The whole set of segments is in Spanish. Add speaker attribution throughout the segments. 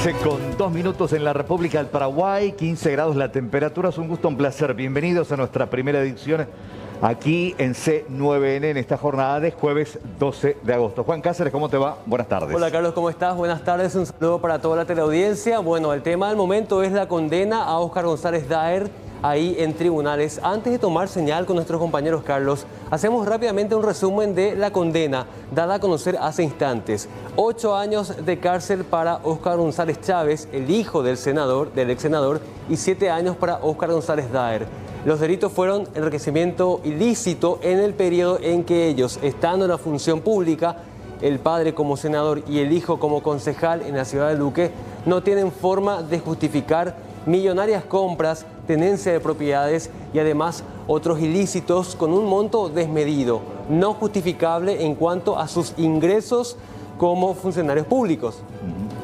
Speaker 1: 11:02 en la República del Paraguay, 15 grados la temperatura. Es un gusto, un placer. Bienvenidos a nuestra primera edición aquí en C9N en esta jornada de jueves 12 de agosto. Juan Cáceres, ¿cómo te va? Buenas tardes.
Speaker 2: Hola Carlos, ¿cómo estás? Buenas tardes, un saludo para toda la teleaudiencia. Bueno, el tema del momento es la condena a Óscar González Daer ahí en tribunales. Antes de tomar señal con nuestros compañeros, Carlos, hacemos rápidamente un resumen de la condena dada a conocer hace instantes. 8 años de cárcel para Óscar González Chávez, el hijo del ex senador, y 7 años para Óscar González Daer. Los delitos fueron enriquecimiento ilícito en el periodo en que ellos, estando en la función pública, el padre como senador y el hijo como concejal en la ciudad de Luque, no tienen forma de justificar millonarias compras, tenencia de propiedades y además otros ilícitos con un monto desmedido, no justificable en cuanto a sus ingresos como funcionarios públicos.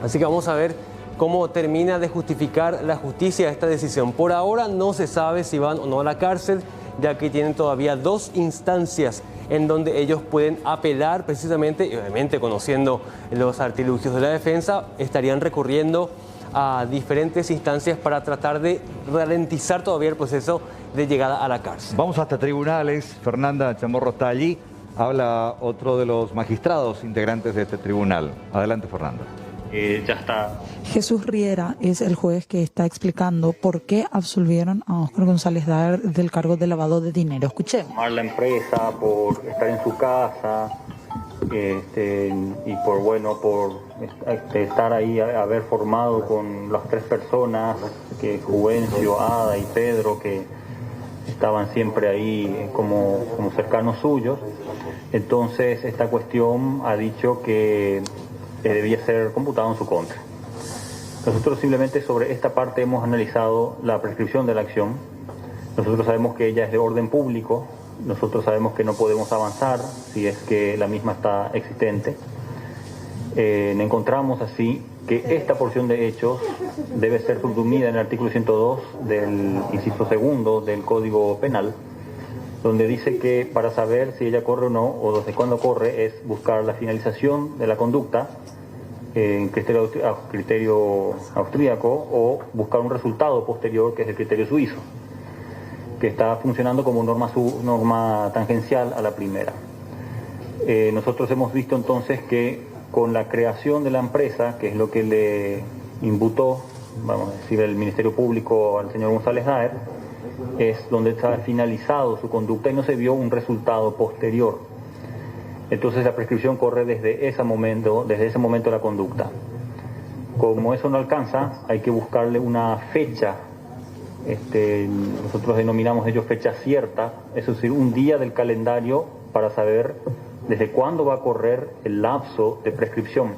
Speaker 2: Así que vamos a ver cómo termina de justificar la justicia esta decisión. Por ahora no se sabe si van o no a la cárcel, ya que tienen todavía 2 instancias en donde ellos pueden apelar precisamente, y obviamente conociendo los artilugios de la defensa, estarían recurriendo a diferentes instancias para tratar de ralentizar todavía el proceso de llegada a la cárcel.
Speaker 1: Vamos hasta tribunales. Fernanda Chamorro está allí. Habla otro de los magistrados integrantes de este tribunal. Adelante, Fernanda.
Speaker 3: Ya está.
Speaker 4: Jesús Riera es el juez que está explicando por qué absolvieron a Óscar González Daer del cargo de lavado de dinero. Escuchemos.
Speaker 3: La empresa por estar en su casa y por estar ahí, haber formado con las 3 personas, que Juvencio, Ada y Pedro, que estaban siempre ahí como cercanos suyos. Entonces esta cuestión ha dicho que debía ser computado en su contra. Nosotros simplemente sobre esta parte hemos analizado la prescripción de la acción. Nosotros sabemos que ella es de orden público, nosotros sabemos que no podemos avanzar si es que la misma está existente. Encontramos así que esta porción de hechos debe ser subsumida en el artículo 102 del inciso segundo del Código Penal, donde dice que para saber si ella corre o no, o desde cuándo corre, es buscar la finalización de la conducta en criterio austríaco o buscar un resultado posterior, que es el criterio suizo, que está funcionando como norma tangencial a la primera. Nosotros hemos visto entonces que con la creación de la empresa, que es lo que le imputó, vamos a decir, el Ministerio Público al señor González Daer, es donde está finalizado su conducta y no se vio un resultado posterior. Entonces la prescripción corre desde ese momento de la conducta. Como eso no alcanza, hay que buscarle una fecha. Nosotros denominamos ello fecha cierta, es decir, un día del calendario para saber desde cuándo va a correr el lapso de prescripción.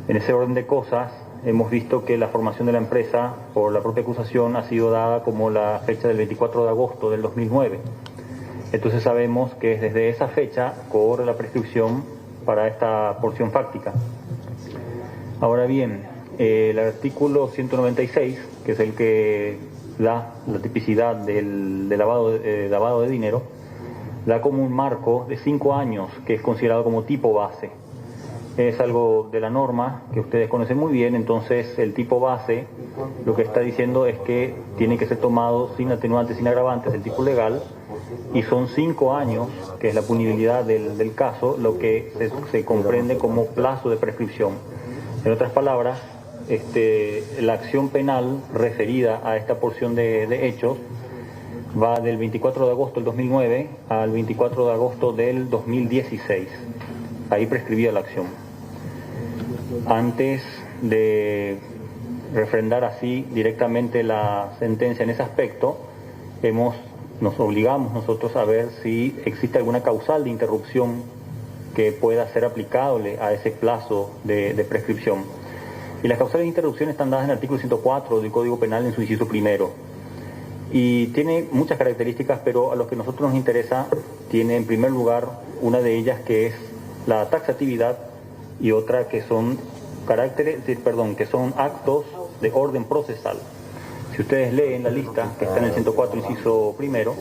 Speaker 3: En ese orden de cosas, hemos visto que la formación de la empresa por la propia acusación ha sido dada como la fecha del 24 de agosto del 2009. Entonces sabemos que desde esa fecha corre la prescripción para esta porción fáctica. Ahora bien, el artículo 196, que es el que da la tipicidad del lavado de dinero, da como un marco de 5 años que es considerado como tipo base. Es algo de la norma que ustedes conocen muy bien. Entonces el tipo base lo que está diciendo es que tiene que ser tomado sin atenuantes, sin agravantes del tipo legal, y son 5 años, que es la punibilidad del caso, lo que se comprende como plazo de prescripción. En otras palabras, la acción penal referida a esta porción de hechos va del 24 de agosto del 2009 al 24 de agosto del 2016. Ahí prescribía la acción. Antes de refrendar así directamente la sentencia en ese aspecto, nos obligamos nosotros a ver si existe alguna causal de interrupción que pueda ser aplicable a ese plazo de prescripción. Y las causales de interrupción están dadas en el artículo 104 del Código Penal en su inciso primero. Y tiene muchas características, pero a lo que a nosotros nos interesa, tiene en primer lugar una de ellas que es la taxatividad y otra que son actos de orden procesal. Si ustedes leen la lista que está en el 104 inciso primero,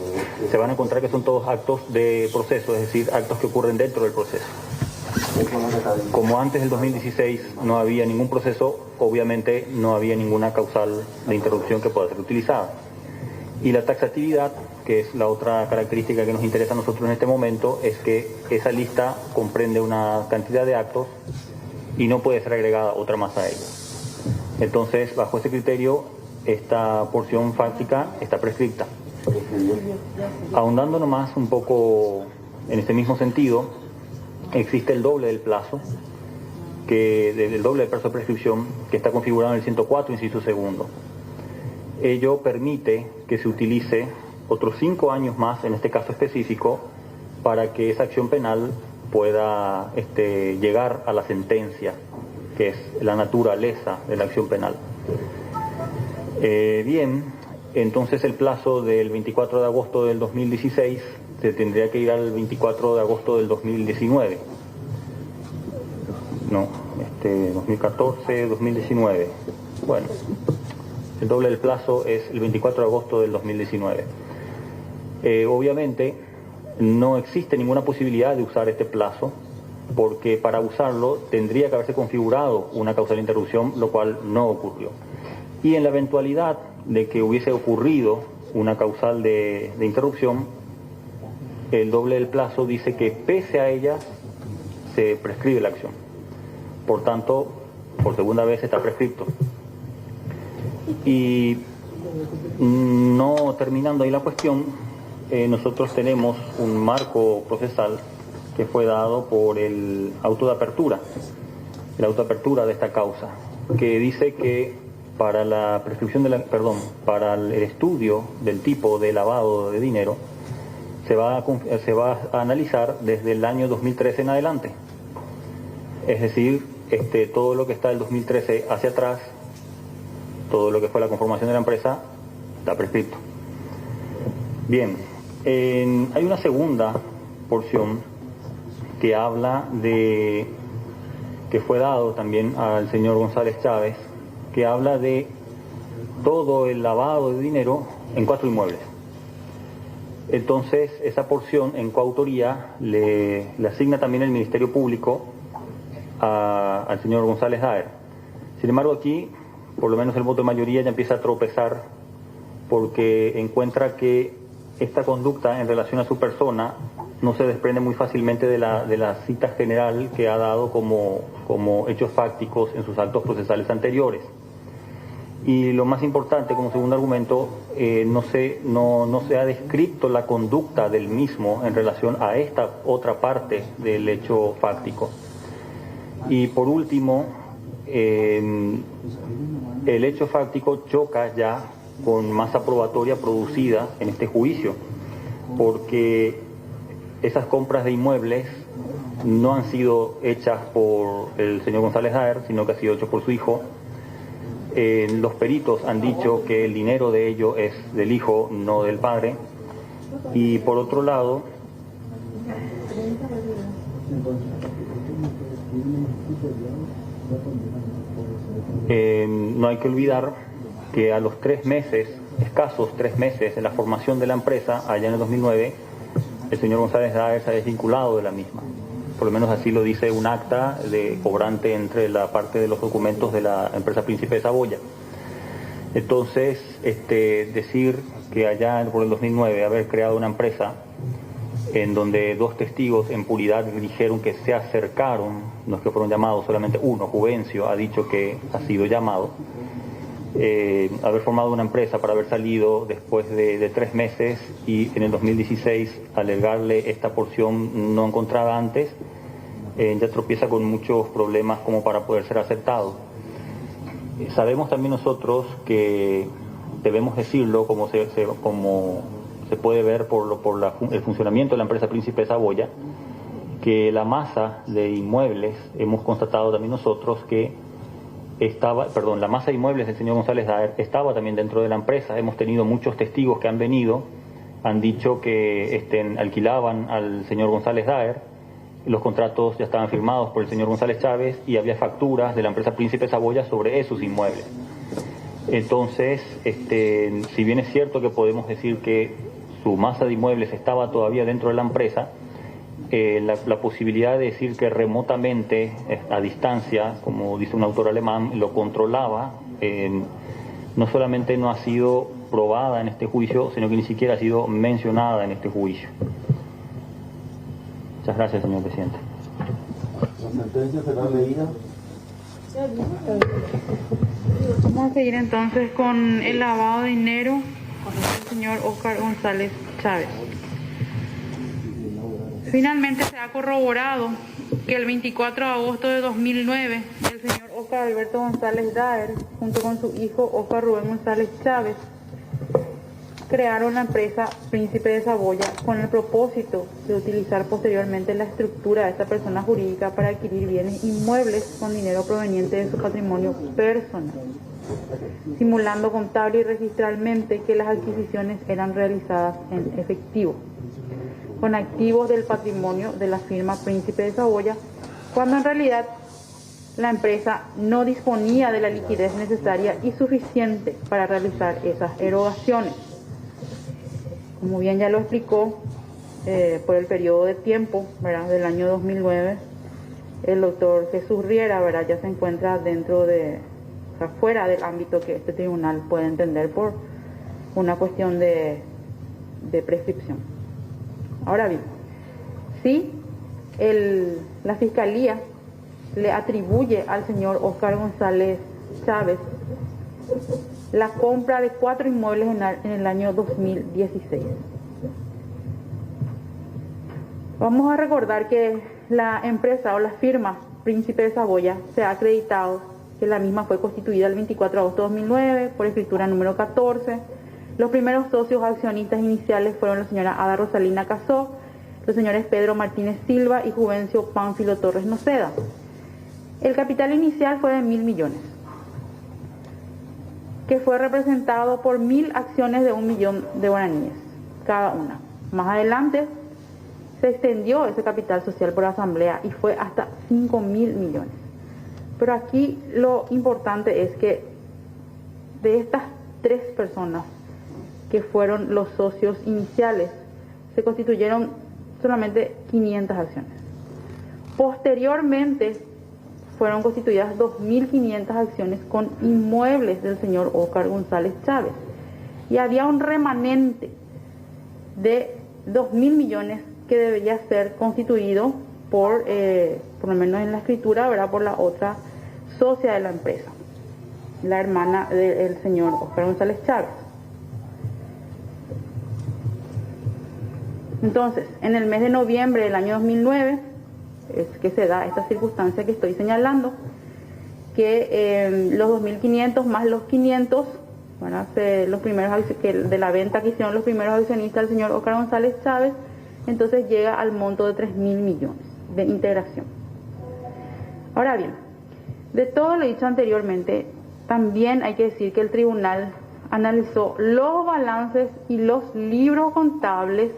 Speaker 3: se van a encontrar que son todos actos de proceso, es decir, actos que ocurren dentro del proceso. Como antes del 2016 no había ningún proceso, obviamente no había ninguna causal de interrupción que pueda ser utilizada. Y la taxatividad, que es la otra característica que nos interesa a nosotros en este momento, es que esa lista comprende una cantidad de actos y no puede ser agregada otra más a ella. Entonces, bajo ese criterio, esta porción fáctica está prescripta. Ahondando nomás un poco en este mismo sentido, existe el doble del plazo, el doble del plazo de prescripción, que está configurado en el 104, inciso segundo. Ello permite que se utilice otros 5 años más, en este caso específico, para que esa acción penal pueda llegar a la sentencia, que es la naturaleza de la acción penal. Bien, entonces el plazo del 24 de agosto del 2016 se tendría que ir al 24 de agosto del 2019. No, 2014, 2019. Bueno, el doble del plazo es el 24 de agosto del 2019. Obviamente no existe ninguna posibilidad de usar este plazo, porque para usarlo tendría que haberse configurado una causal de interrupción, lo cual no ocurrió. Y en la eventualidad de que hubiese ocurrido una causal de interrupción, el doble del plazo dice que pese a ella se prescribe la acción. Por tanto, por segunda vez está prescripto. Y no terminando ahí la cuestión, nosotros tenemos un marco procesal que fue dado por el auto de apertura, de esta causa, que dice que para la prescripción para el estudio del tipo de lavado de dinero se va a analizar desde el año 2013 en adelante. Es decir, todo lo que está del 2013 hacia atrás, todo lo que fue la conformación de la empresa, está prescripto. Bien, hay una segunda porción que habla de, que fue dado también al señor González Chávez, que habla de todo el lavado de dinero en 4 inmuebles. Entonces, esa porción en coautoría le asigna también el Ministerio Público al señor González Daer. Sin embargo, aquí, por lo menos el voto de mayoría ya empieza a tropezar, porque encuentra que esta conducta en relación a su persona no se desprende muy fácilmente de la cita general que ha dado como hechos fácticos en sus actos procesales anteriores. Y lo más importante, como segundo argumento, no se ha descrito la conducta del mismo en relación a esta otra parte del hecho fáctico. Y por último, el hecho fáctico choca ya con masa probatoria producida en este juicio, porque esas compras de inmuebles no han sido hechas por el señor González Daer, sino que ha sido hecho por su hijo. Los peritos han dicho que el dinero de ello es del hijo, no del padre. Y por otro lado, no hay que olvidar que a los 3 meses, escasos 3 meses de la formación de la empresa, allá en el 2009, el señor González Daer se ha desvinculado de la misma. Por lo menos así lo dice un acta de cobrante entre la parte de los documentos de la empresa Príncipe de Saboya. Entonces, decir que allá por el 2009 haber creado una empresa en donde 2 testigos en puridad dijeron que se acercaron, no es que fueron llamados, solamente uno, Juvencio, ha dicho que ha sido llamado, haber formado una empresa para haber salido después de 3 meses y en el 2016 alegarle esta porción no encontrada antes, ya tropieza con muchos problemas como para poder ser aceptado. Sabemos también nosotros que debemos decirlo, como se puede ver por el funcionamiento de la empresa Príncipe de Saboya, que la masa de inmuebles, hemos constatado también nosotros que la masa de inmuebles del señor González Daer estaba también dentro de la empresa. Hemos tenido muchos testigos que han venido, han dicho que alquilaban al señor González Daer, los contratos ya estaban firmados por el señor González Chávez y había facturas de la empresa Príncipe Saboya sobre esos inmuebles. Entonces, si bien es cierto que podemos decir que su masa de inmuebles estaba todavía dentro de la empresa, la posibilidad de decir que remotamente, a distancia, como dice un autor alemán, lo controlaba, no solamente no ha sido probada en este juicio, sino que ni siquiera ha sido mencionada en este juicio. Muchas gracias, señor presidente.
Speaker 5: La sentencia será leída.
Speaker 6: Vamos a seguir entonces con el lavado de dinero del señor Óscar González Chávez. Finalmente se ha corroborado que el 24 de agosto de 2009 el señor Óscar Alberto González Daer, junto con su hijo Óscar Rubén González Chávez, crearon la empresa Príncipe de Saboya con el propósito de utilizar posteriormente la estructura de esta persona jurídica para adquirir bienes inmuebles con dinero proveniente de su patrimonio personal, simulando contable y registralmente que las adquisiciones eran realizadas en efectivo, con activos del patrimonio de la firma Príncipe de Saboya, cuando en realidad la empresa no disponía de la liquidez necesaria y suficiente para realizar esas erogaciones. Como bien ya lo explicó, por el periodo de tiempo, ¿verdad?, del año 2009, el doctor Jesús Riera, ¿verdad?, ya se encuentra dentro de, o sea, fuera del ámbito que este tribunal puede entender por una cuestión de prescripción. Ahora bien, si la Fiscalía le atribuye al señor Óscar González Chávez la compra de 4 inmuebles en el año 2016. Vamos a recordar que la empresa o la firma Príncipe de Saboya se ha acreditado que la misma fue constituida el 24 de agosto de 2009 por escritura número 14. Los primeros socios accionistas iniciales fueron la señora Ada Rosalina Casó, los señores Pedro Martínez Silva y Juvencio Pánfilo Torres Noceda. El capital inicial fue de 1.000 millones, que fue representado por 1.000 acciones de 1 millón de guaraníes cada una. Más adelante se extendió ese capital social por asamblea y fue hasta 5.000 millones. Pero aquí lo importante es que de estas 3 personas que fueron los socios iniciales, se constituyeron solamente 500 acciones. Posteriormente fueron constituidas 2.500 acciones con inmuebles del señor Óscar González Chávez. Y había un remanente de 2.000 millones que debería ser constituido por lo menos en la escritura, ¿verdad?, por la otra socia de la empresa, la hermana del señor Óscar González Chávez. Entonces, en el mes de noviembre del año 2009, es que se da esta circunstancia que estoy señalando, que los 2.500 más los 500, bueno, los primeros de la venta que hicieron los primeros accionistas, el señor Óscar González Chávez, entonces llega al monto de 3.000 millones de integración. Ahora bien, de todo lo dicho anteriormente, también hay que decir que el tribunal analizó los balances y los libros contables.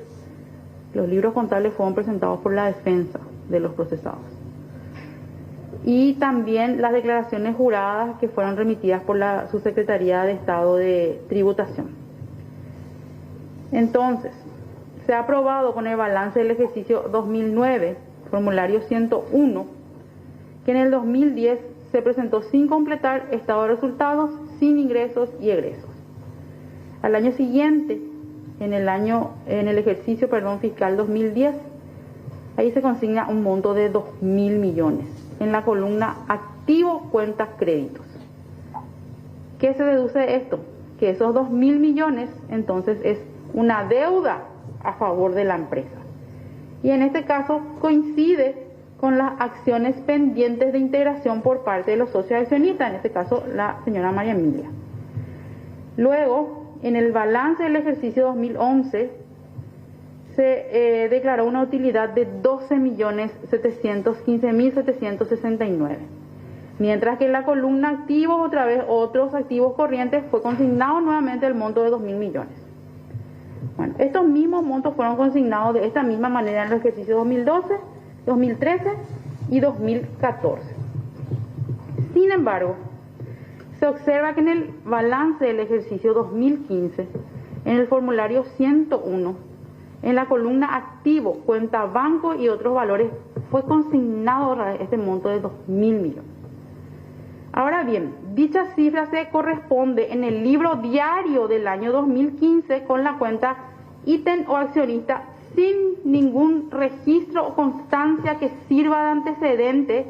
Speaker 6: Los libros contables fueron presentados por la defensa de los procesados. Y también las declaraciones juradas que fueron remitidas por la Subsecretaría de Estado de Tributación. Entonces, se ha aprobado con el balance del ejercicio 2009, formulario 101, que en el 2010 se presentó sin completar estado de resultados, sin ingresos y egresos. Al año siguiente, en el ejercicio fiscal 2010, ahí se consigna un monto de 2.000 millones en la columna activo cuentas créditos. ¿Qué se deduce de esto? Que esos 2.000 millones entonces es una deuda a favor de la empresa. Y en este caso coincide con las acciones pendientes de integración por parte de los socios accionistas, en este caso la señora María Emilia. Luego, en el balance del ejercicio 2011, se declaró una utilidad de 12.715.769, mientras que en la columna activos, otra vez otros activos corrientes, fue consignado nuevamente el monto de 2.000 millones. Bueno, estos mismos montos fueron consignados de esta misma manera en el ejercicio 2012, 2013 y 2014. Sin embargo, se observa que en el balance del ejercicio 2015, en el formulario 101, en la columna activo, cuenta banco y otros valores, fue consignado este monto de 2.000 millones. Ahora bien, dicha cifra se corresponde en el libro diario del año 2015 con la cuenta ítem o accionista sin ningún registro o constancia que sirva de antecedente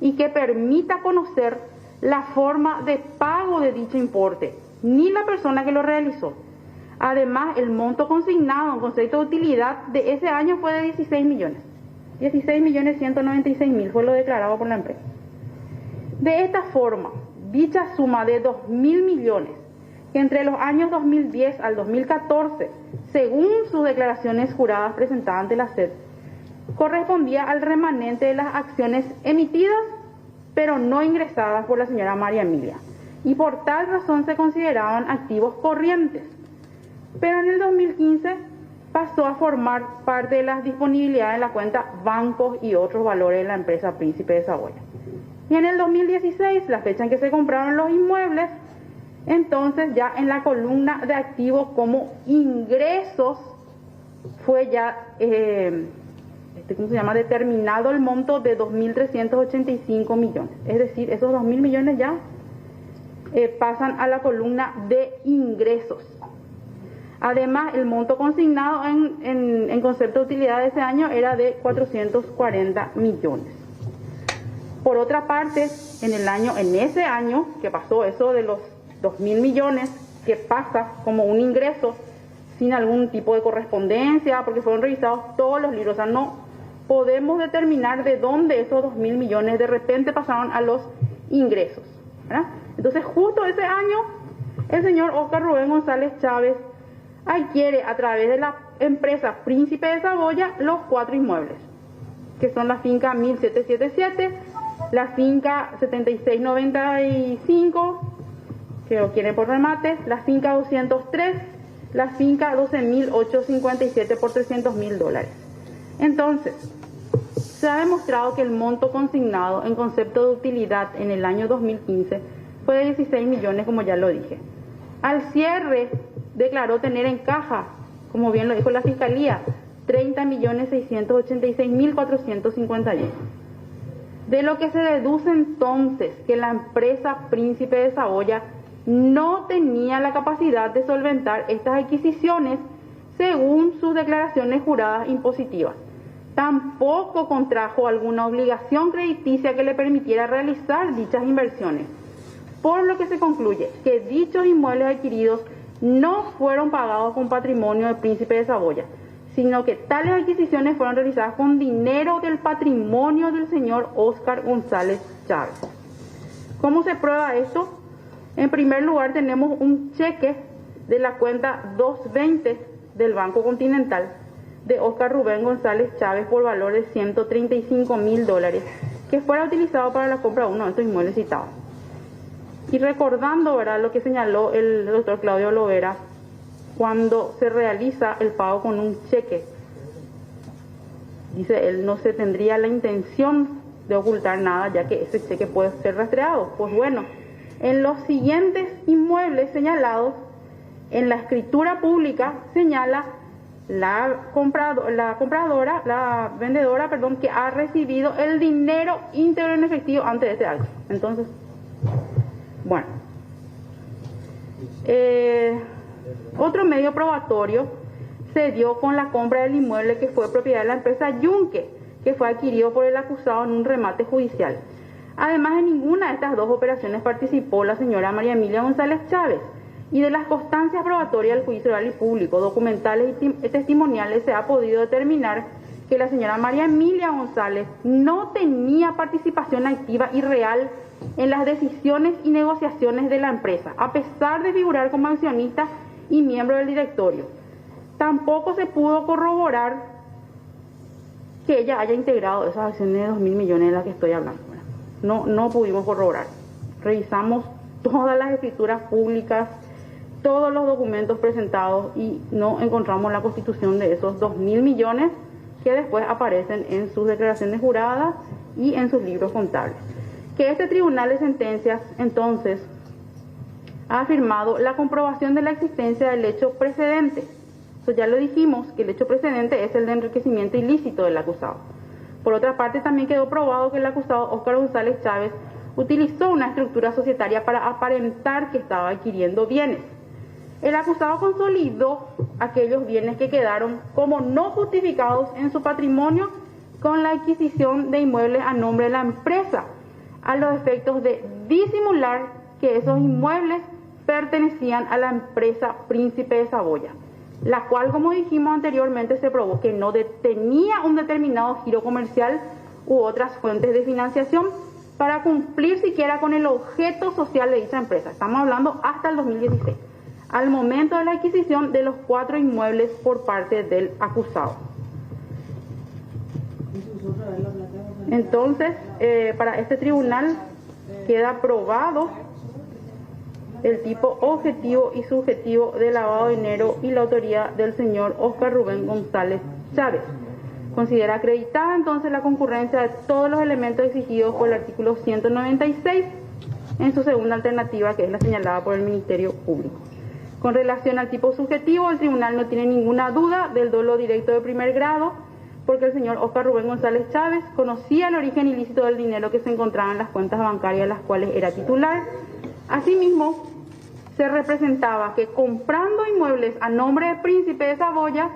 Speaker 6: y que permita conocer la forma de pago de dicho importe, ni la persona que lo realizó. Además, el monto consignado en concepto de utilidad de ese año fue de 16 millones. 16.196.000 fue lo declarado por la empresa. De esta forma, dicha suma de 2.000 millones, que entre los años 2010 al 2014, según sus declaraciones juradas presentadas ante la SED, correspondía al remanente de las acciones emitidas, pero no ingresadas por la señora María Emilia, y por tal razón se consideraban activos corrientes. Pero en el 2015 pasó a formar parte de las disponibilidades en la cuenta bancos y otros valores de la empresa Príncipe de Saboya. Y en el 2016, la fecha en que se compraron los inmuebles, entonces ya en la columna de activos como ingresos fue ya determinado el monto de 2.385 millones. Es decir, esos 2.000 millones ya pasan a la columna de ingresos. Además, el monto consignado en concepto de utilidad de ese año era de 440 millones. Por otra parte, en ese año que pasó eso de los 2.000 millones, que pasa como un ingreso sin algún tipo de correspondencia, porque fueron revisados todos los libros, o sea, no podemos determinar de dónde esos 2.000 millones de repente pasaron a los ingresos, ¿verdad? Entonces, justo ese año, el señor Óscar Rubén González Chávez adquiere a través de la empresa Príncipe de Saboya los 4 inmuebles, que son la finca 1777, la finca 7695, que lo quiere por remate, la finca 203, la finca 12.857 por $300.000. Entonces, se ha demostrado que el monto consignado en concepto de utilidad en el año 2015 fue de 16 millones, como ya lo dije. Al cierre declaró tener en caja, como bien lo dijo la Fiscalía, 30.686.451. De lo que se deduce entonces que la empresa Príncipe de Saboya no tenía la capacidad de solventar estas adquisiciones según sus declaraciones juradas impositivas. Tampoco contrajo alguna obligación crediticia que le permitiera realizar dichas inversiones, por lo que se concluye que dichos inmuebles adquiridos no fueron pagados con patrimonio del Príncipe de Saboya, sino que tales adquisiciones fueron realizadas con dinero del patrimonio del señor Óscar González Chávez. ¿Cómo se prueba esto? En primer lugar, tenemos un cheque de la cuenta 220 del Banco Continental de Óscar Rubén González Chávez por valor de $135.000, que fuera utilizado para la compra de uno de estos inmuebles citados. Y recordando, ¿verdad?, lo que señaló el doctor Claudio Lovera, cuando se realiza el pago con un cheque, dice él, no se tendría la intención de ocultar nada, ya que ese cheque puede ser rastreado. Pues bueno, en los siguientes inmuebles señalados, en la escritura pública señala la vendedora, que ha recibido el dinero íntegro en efectivo antes de este acto. Entonces, bueno, otro medio probatorio se dio con la compra del inmueble que fue propiedad de la empresa Yunque, que fue adquirido por el acusado en un remate judicial. Además, en ninguna de estas dos operaciones participó la señora María Emilia González Chávez, y de las constancias probatorias del juicio oral y público, documentales y testimoniales, se ha podido determinar que la señora María Emilia González no tenía participación activa y real en las decisiones y negociaciones de la empresa, a pesar de figurar como accionista y miembro del directorio. Tampoco se pudo corroborar que ella haya integrado esas acciones de 2.000 millones de las que estoy hablando. No pudimos corroborar. Revisamos todas las escrituras públicas, todos los documentos presentados, y no encontramos la constitución de esos 2.000 millones que después aparecen en sus declaraciones juradas y en sus libros contables. Que este tribunal de sentencias, entonces, ha afirmado la comprobación de la existencia del hecho precedente, Eso ya lo dijimos, que el hecho precedente es el de enriquecimiento ilícito del acusado. Por otra parte, también quedó probado que el acusado Óscar González Chávez utilizó una estructura societaria para aparentar que estaba adquiriendo bienes. El acusado consolidó aquellos bienes que quedaron como no justificados en su patrimonio con la adquisición de inmuebles a nombre de la empresa, a los efectos de disimular que esos inmuebles pertenecían a la empresa Príncipe de Saboya, la cual, como dijimos anteriormente, se probó que no tenía un determinado giro comercial u otras fuentes de financiación para cumplir siquiera con el objeto social de dicha empresa. Estamos hablando hasta el 2016, al momento de la adquisición de los 4 inmuebles por parte del acusado. Entonces, para este tribunal queda probado el tipo objetivo y subjetivo de lavado de dinero y la autoría del señor Óscar Rubén González Chávez. Considera acreditada entonces la concurrencia de todos los elementos exigidos por el artículo 196 en su segunda alternativa, que es la señalada por el Ministerio Público. Con relación al tipo subjetivo, el tribunal no tiene ninguna duda del dolo directo de primer grado, porque el señor Óscar Rubén González Chávez conocía el origen ilícito del dinero que se encontraba en las cuentas bancarias de las cuales era titular. Asimismo, se representaba que comprando inmuebles a nombre de Príncipe de Saboya,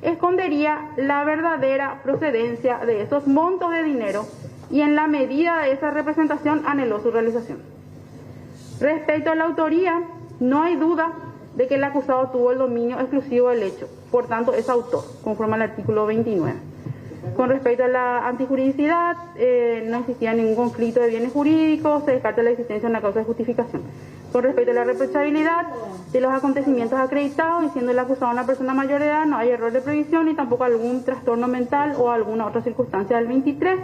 Speaker 6: escondería la verdadera procedencia de esos montos de dinero y en la medida de esa representación anheló su realización. Respecto a la autoría, no hay duda de que el acusado tuvo el dominio exclusivo del hecho, por tanto es autor, conforme al artículo 29. Con respecto a la antijuridicidad, no existía ningún conflicto de bienes jurídicos, se descarta la existencia de una causa de justificación. Con respecto a la reprochabilidad de los acontecimientos acreditados, y siendo el acusado una persona mayor de edad, no hay error de previsión ni tampoco algún trastorno mental o alguna otra circunstancia del 23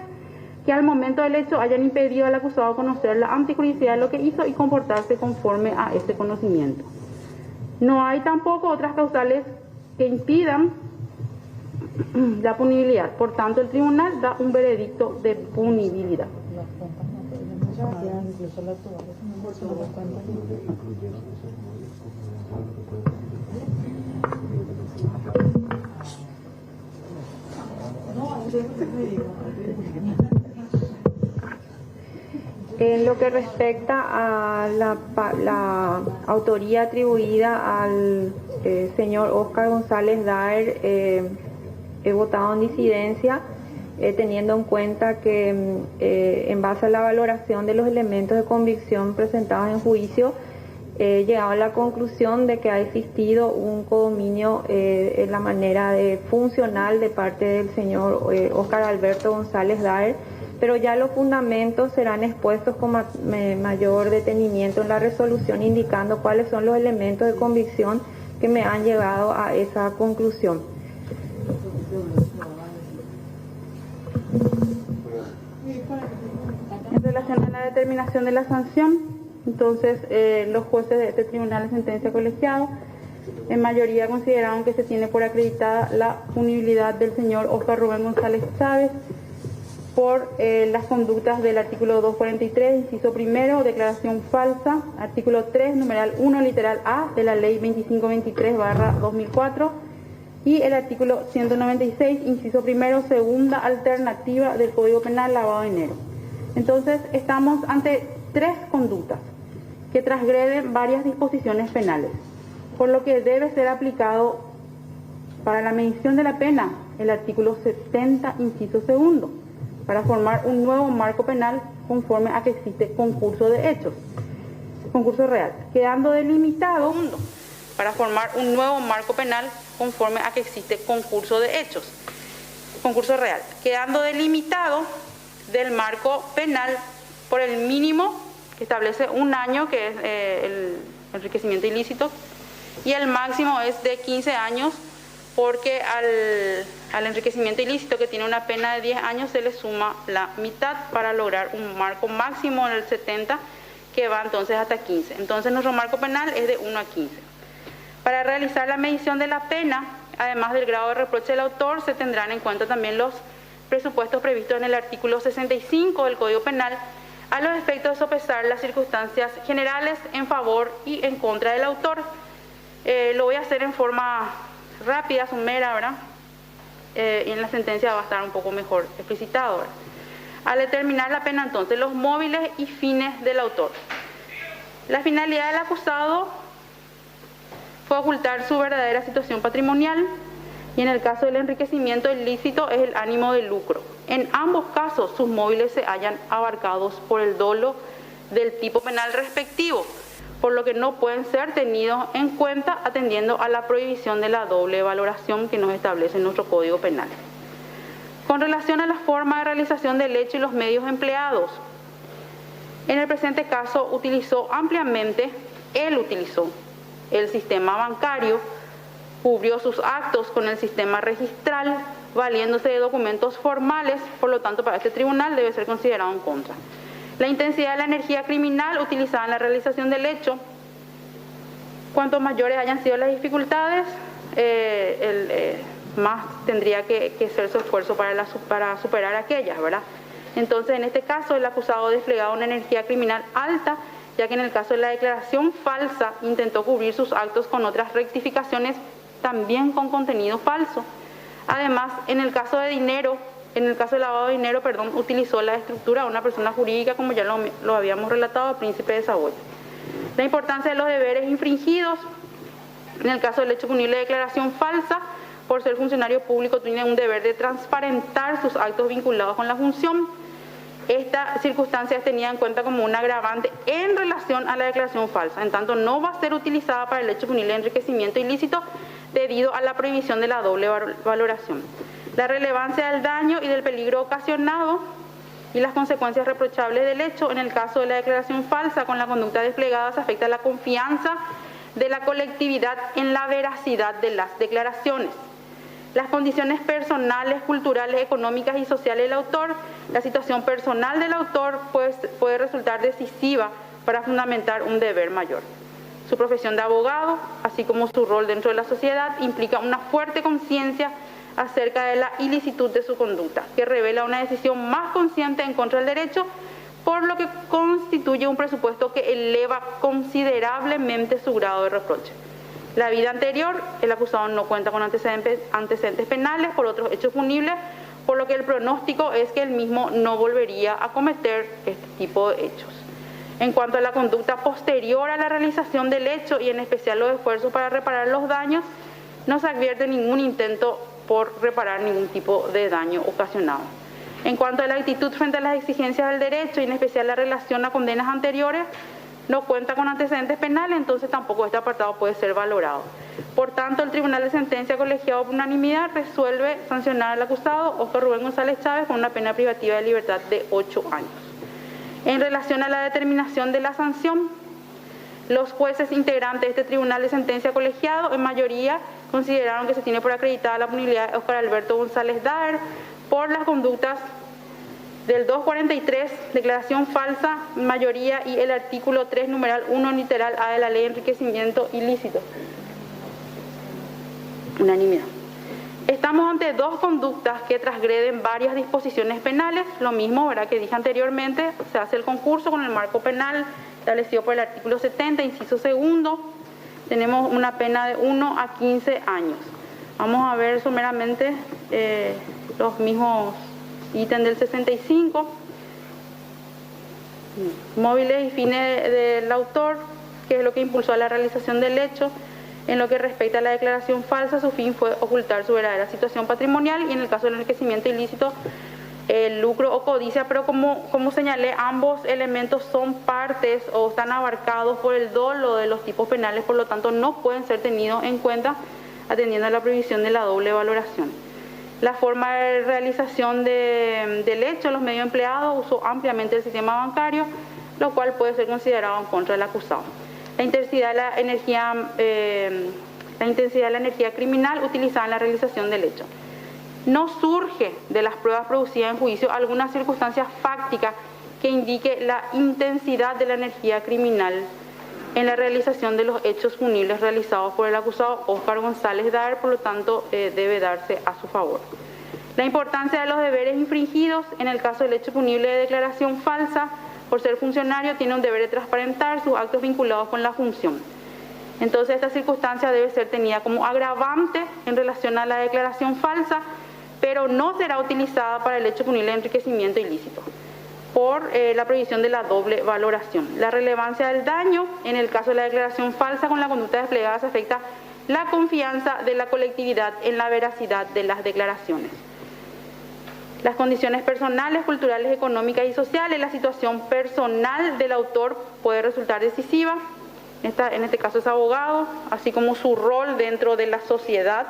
Speaker 6: que al momento del hecho hayan impedido al acusado conocer la antijuridicidad de lo que hizo y comportarse conforme a ese conocimiento. No hay tampoco otras causales que impidan la punibilidad. Por tanto, el tribunal da un veredicto de punibilidad. En lo que respecta a la autoría atribuida al señor Óscar González Daer, he votado en disidencia, teniendo en cuenta que en base a la valoración de los elementos de convicción presentados en juicio, he llegado a la conclusión de que ha existido un codominio en la manera funcional de parte del señor Óscar Alberto González Daer, pero ya los fundamentos serán expuestos con mayor detenimiento en la resolución, indicando cuáles son los elementos de convicción que me han llevado a esa conclusión. En relación a la determinación de la sanción, entonces los jueces de este tribunal de sentencia colegiado en mayoría consideraron que se tiene por acreditada la punibilidad del señor Óscar Rubén González Chávez por las conductas del artículo 243, inciso primero, declaración falsa, artículo 3, numeral 1, literal A de la ley 2523/2004 y el artículo 196, inciso primero, segunda alternativa del Código Penal, lavado de dinero. Entonces, estamos ante 3 conductas que transgreden varias disposiciones penales, por lo que debe ser aplicado para la medición de la pena el artículo 70, inciso segundo, para formar un nuevo marco penal conforme a que existe concurso de hechos, concurso real, quedando delimitado para formar un nuevo marco penal conforme a que existe concurso de hechos, concurso real, quedando delimitado del marco penal por el mínimo que establece 1 año, que es el enriquecimiento ilícito, y el máximo es de 15 años, porque al enriquecimiento ilícito, que tiene una pena de 10 años, se le suma la mitad para lograr un marco máximo en el 70, que va entonces hasta 15. Entonces nuestro marco penal es de 1 a 15. Para realizar la medición de la pena, además del grado de reproche del autor, se tendrán en cuenta también los presupuestos previstos en el artículo 65 del Código Penal, a los efectos de sopesar las circunstancias generales en favor y en contra del autor. Lo voy a hacer en forma rápida, somera, ¿verdad? Y en la sentencia va a estar un poco mejor explicitado, ¿verdad? Al determinar la pena, entonces, los móviles y fines del autor. La finalidad del acusado fue ocultar su verdadera situación patrimonial y en el caso del enriquecimiento ilícito es el ánimo de lucro. En ambos casos, sus móviles se hallan abarcados por el dolo del tipo penal respectivo, por lo que no pueden ser tenidos en cuenta atendiendo a la prohibición de la doble valoración que nos establece nuestro Código Penal. Con relación a la forma de realización del hecho y los medios empleados, en el presente caso utilizó el sistema bancario, cubrió sus actos con el sistema registral, valiéndose de documentos formales, por lo tanto para este tribunal debe ser considerado en contra. La intensidad de la energía criminal utilizada en la realización del hecho, cuanto mayores hayan sido las dificultades, más tendría que ser su esfuerzo para superar aquellas, ¿verdad? Entonces, en este caso, el acusado desplegaba una energía criminal alta, ya que en el caso de la declaración falsa intentó cubrir sus actos con otras rectificaciones también con contenido falso. Además, en el caso de lavado de dinero, utilizó la estructura de una persona jurídica, como ya lo habíamos relatado, Príncipe de Saboya. La importancia de los deberes infringidos, en el caso del hecho punible de declaración falsa, por ser funcionario público tiene un deber de transparentar sus actos vinculados con la función. Esta circunstancia es tenida en cuenta como un agravante en relación a la declaración falsa, en tanto no va a ser utilizada para el hecho punible de enriquecimiento ilícito debido a la prohibición de la doble valoración. La relevancia del daño y del peligro ocasionado y las consecuencias reprochables del hecho en el caso de la declaración falsa con la conducta desplegada se afecta la confianza de la colectividad en la veracidad de las declaraciones. Las condiciones personales, culturales, económicas y sociales del autor, la situación personal del autor puede resultar decisiva para fundamentar un deber mayor. Su profesión de abogado, así como su rol dentro de la sociedad, implica una fuerte conciencia acerca de la ilicitud de su conducta, que revela una decisión más consciente en contra del derecho, por lo que constituye un presupuesto que eleva considerablemente su grado de reproche. La vida anterior, el acusado no cuenta con antecedentes penales por otros hechos punibles, por lo que el pronóstico es que el mismo no volvería a cometer este tipo de hechos. En cuanto a la conducta posterior a la realización del hecho y en especial los esfuerzos para reparar los daños, no se advierte ningún intento por reparar ningún tipo de daño ocasionado. En cuanto a la actitud frente a las exigencias del derecho y en especial la relación a condenas anteriores, no cuenta con antecedentes penales, entonces tampoco este apartado puede ser valorado. Por tanto, el Tribunal de Sentencia colegiado por unanimidad resuelve sancionar al acusado Óscar Rubén González Chávez con una pena privativa de libertad de 8 años. En relación a la determinación de la sanción, los jueces integrantes de este Tribunal de Sentencia colegiado en mayoría consideraron que se tiene por acreditada la punibilidad de Óscar Alberto González Daer por las conductas del 243, declaración falsa, mayoría, y el artículo 3, numeral 1, literal A de la Ley de Enriquecimiento Ilícito. Unanimidad. Estamos ante dos conductas que transgreden varias disposiciones penales, lo mismo, ¿verdad?, que dije anteriormente, se hace el concurso con el marco penal establecido por el artículo 70, inciso segundo, tenemos una pena de 1 a 15 años. Vamos a ver someramente los mismos ítem del 65, móviles y fines del autor, que es lo que impulsó a la realización del hecho. En lo que respecta a la declaración falsa, su fin fue ocultar su verdadera situación patrimonial y en el caso del enriquecimiento ilícito, el lucro o codicia, pero como señalé, ambos elementos son partes o están abarcados por el dolo de los tipos penales, por lo tanto no pueden ser tenidos en cuenta atendiendo a la prohibición de la doble valoración. La forma de realización del hecho, los medios empleados, usó ampliamente el sistema bancario, lo cual puede ser considerado en contra del acusado. La intensidad de la energía criminal utilizada en la realización del hecho. No surge de las pruebas producidas en juicio alguna circunstancia fáctica que indique la intensidad de la energía criminal en la realización de los hechos punibles realizados por el acusado Óscar González Daer, por lo tanto debe darse a su favor. La importancia de los deberes infringidos en el caso del hecho punible de declaración falsa, por ser funcionario tiene un deber de transparentar sus actos vinculados con la función. Entonces esta circunstancia debe ser tenida como agravante en relación a la declaración falsa, pero no será utilizada para el hecho punible de enriquecimiento ilícito por la prohibición de la doble valoración. La relevancia del daño en el caso de la declaración falsa con la conducta desplegada se afecta la confianza de la colectividad en la veracidad de las declaraciones. Las condiciones personales, culturales, económicas y sociales, la situación personal del autor puede resultar decisiva, en este caso es abogado, así como su rol dentro de la sociedad,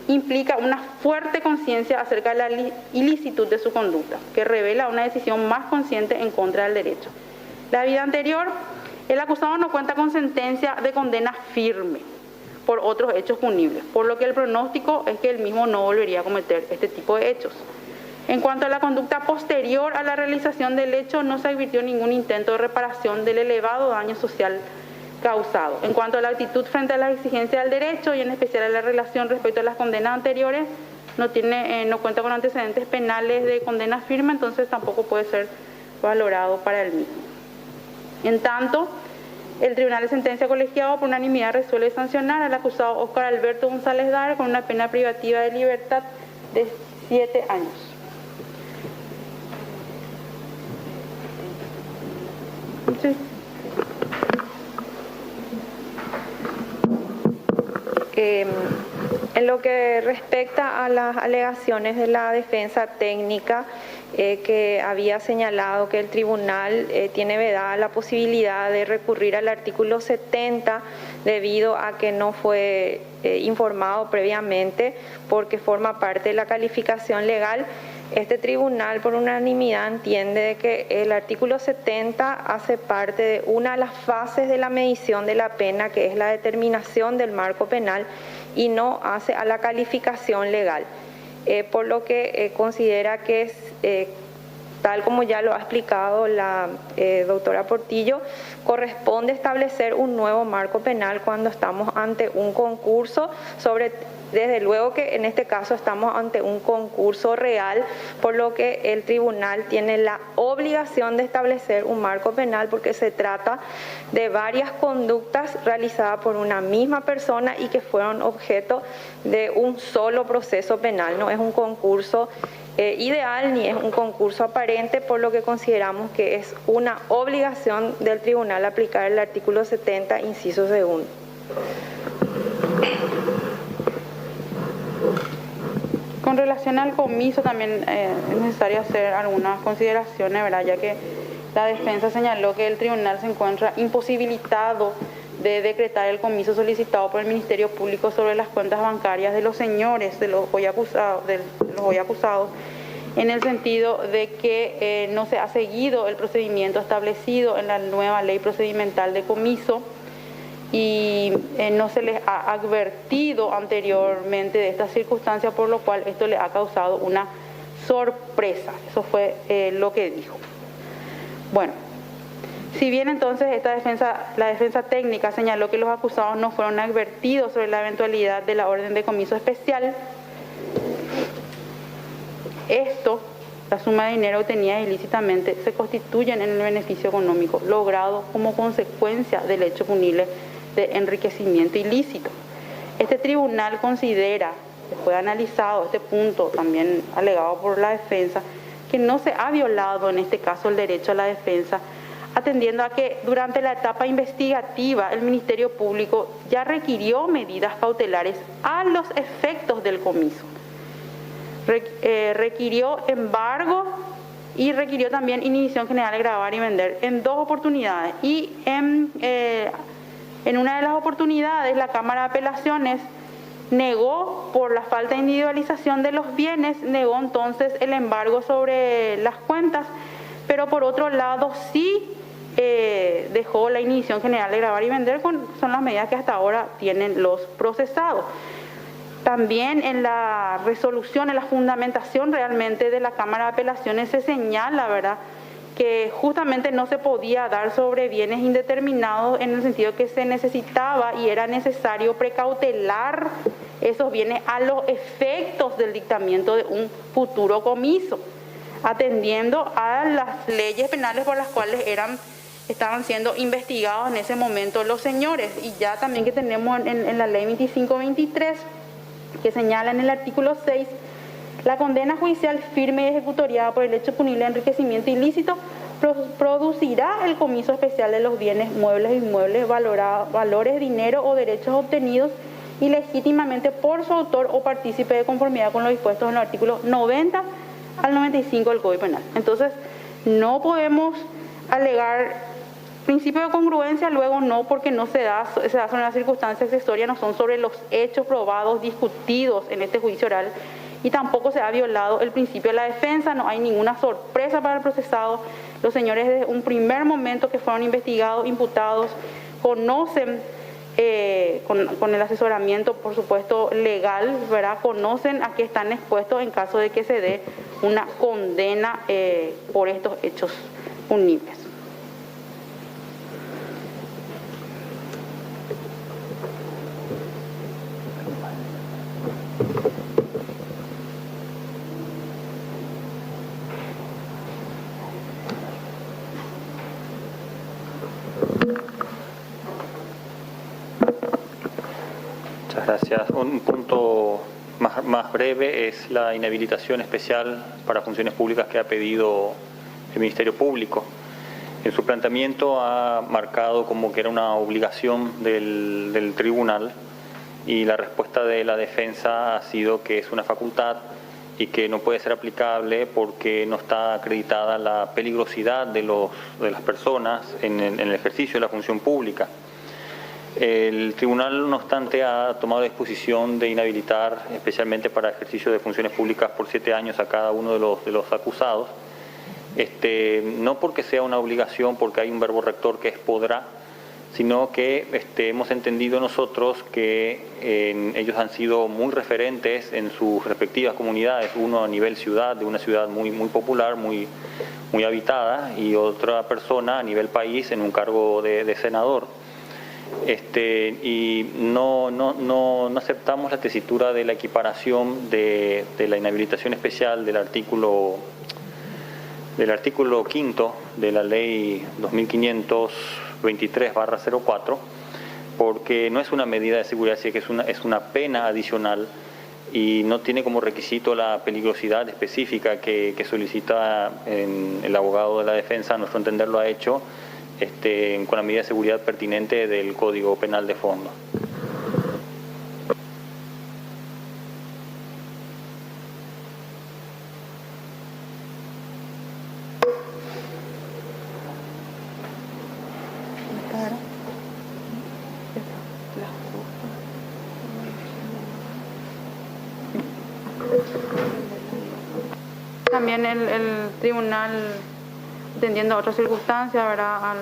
Speaker 6: implica una fuerte conciencia acerca de la ilicitud de su conducta, que revela una decisión más consciente en contra del derecho. La vida anterior, el acusado no cuenta con sentencia de condena firme por otros hechos punibles, por lo que el pronóstico es que él mismo no volvería a cometer este tipo de hechos. En cuanto a la conducta posterior a la realización del hecho, no se advirtió ningún intento de reparación del elevado daño social causado. En cuanto a la actitud frente a las exigencias del derecho y en especial a la relación respecto a las condenas anteriores, no cuenta con antecedentes penales de condena firme, entonces tampoco puede ser valorado para el mismo. En tanto, el Tribunal de Sentencia Colegiado por unanimidad resuelve sancionar al acusado Óscar Alberto González Daer con una pena privativa de libertad de 7 años. Sí.
Speaker 7: En lo que respecta a las alegaciones de la defensa técnica, que había señalado que el tribunal tiene vedada la posibilidad de recurrir al artículo 70 debido a que no fue informado previamente porque forma parte de la calificación legal. Este tribunal por unanimidad entiende de que el artículo 70 hace parte de una de las fases de la medición de la pena, que es la determinación del marco penal, y no hace a la calificación legal, por lo que considera que es, tal como ya lo ha explicado la doctora Portillo, corresponde establecer un nuevo marco penal cuando estamos ante un concurso desde luego que en este caso estamos ante un concurso real, por lo que el tribunal tiene la obligación de establecer un marco penal porque se trata de varias conductas realizadas por una misma persona y que fueron objeto de un solo proceso penal. No es un concurso ideal ni es un concurso aparente, por lo que consideramos que es una obligación del tribunal aplicar el artículo 70, inciso segundo.
Speaker 6: Con relación al comiso también es necesario hacer algunas consideraciones, ¿verdad? Ya que la defensa señaló que el tribunal se encuentra imposibilitado de decretar el comiso solicitado por el Ministerio Público sobre las cuentas bancarias de los señores, de los hoy acusados, en el sentido de que no se ha seguido el procedimiento establecido en la nueva ley procedimental de comiso y no se les ha advertido anteriormente de esta circunstancia, por lo cual esto le ha causado una sorpresa. Eso fue lo que dijo. Bueno, si bien entonces la defensa técnica señaló que los acusados no fueron advertidos sobre la eventualidad de la orden de comiso especial, la suma de dinero obtenida ilícitamente, se constituyen en el beneficio económico logrado como consecuencia del hecho punible de enriquecimiento ilícito. Este tribunal considera, después de analizado este punto también alegado por la defensa, que no se ha violado en este caso el derecho a la defensa, atendiendo a que durante la etapa investigativa el Ministerio Público ya requirió medidas cautelares a los efectos del comiso. Requirió embargo y requirió también inhibición general de grabar y vender en 2 oportunidades. Y en una de las oportunidades la Cámara de Apelaciones negó, por la falta de individualización de los bienes, negó entonces el embargo sobre las cuentas, pero por otro lado sí dejó la inhibición general de grabar y vender, son las medidas que hasta ahora tienen los procesados. También en la resolución, en la fundamentación realmente de la Cámara de Apelaciones se señala, ¿verdad?, que justamente no se podía dar sobre bienes indeterminados en el sentido que se necesitaba y era necesario precautelar esos bienes a los efectos del dictamiento de un futuro comiso, atendiendo a las leyes penales por las cuales eran estaban siendo investigados en ese momento los señores. Y ya también que tenemos en la ley 2523, que señala en el artículo 6, la condena judicial firme y ejecutoriada por el hecho punible de enriquecimiento ilícito producirá el comiso especial de los bienes muebles e inmuebles, valores, dinero o derechos obtenidos ilegítimamente por su autor o partícipe de conformidad con lo dispuesto en los artículos 90 al 95 del Código Penal. Entonces, no podemos alegar principio de congruencia, luego no, porque no se da sobre las circunstancias accesorias, no son sobre los hechos probados, discutidos en este juicio oral, y tampoco se ha violado el principio de la defensa, no hay ninguna sorpresa para el procesado. Los señores desde un primer momento que fueron investigados, imputados, conocen con el asesoramiento, por supuesto, legal, ¿verdad? Conocen a qué están expuestos en caso de que se dé una condena por estos hechos punibles.
Speaker 3: Muchas gracias. Un punto más breve es la inhabilitación especial para funciones públicas que ha pedido el Ministerio Público. En su planteamiento ha marcado como que era una obligación del tribunal, y la respuesta de la defensa ha sido que es una facultad y que no puede ser aplicable porque no está acreditada la peligrosidad de las personas en el ejercicio de la función pública. El tribunal, no obstante, ha tomado la disposición de inhabilitar, especialmente para ejercicio de funciones públicas, por 7 años a cada uno de los acusados. No porque sea una obligación, porque hay un verbo rector que es podrá, sino que hemos entendido nosotros que ellos han sido muy referentes en sus respectivas comunidades, uno a nivel ciudad, de una ciudad muy popular, muy habitada, y otra persona a nivel país en un cargo de senador. Y no aceptamos la tesitura de la equiparación de la inhabilitación especial del artículo 5 de la ley 2523/04, porque no es una medida de seguridad, sino que es una pena adicional y no tiene como requisito la peligrosidad específica que solicita el abogado de la defensa. A nuestro entender lo ha hecho con la medida de seguridad pertinente del Código Penal de fondo.
Speaker 6: También el tribunal, atendiendo a otras circunstancias, ¿verdad?,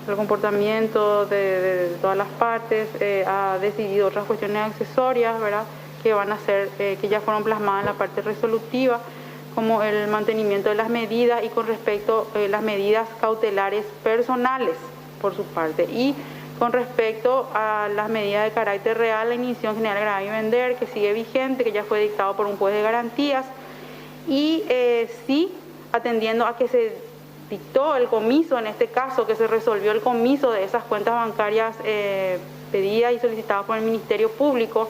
Speaker 6: al comportamiento de todas las partes, ha decidido otras cuestiones accesorias, ¿verdad?, que van a ser, que ya fueron plasmadas en la parte resolutiva, como el mantenimiento de las medidas y con respecto a las medidas cautelares personales por su parte, y con respecto a las medidas de carácter real, la inhibición general de grabar y vender, que sigue vigente, que ya fue dictado por un juez de garantías, y sí, atendiendo a que se dictó el comiso, en este caso, que se resolvió el comiso de esas cuentas bancarias pedidas y solicitadas por el Ministerio Público,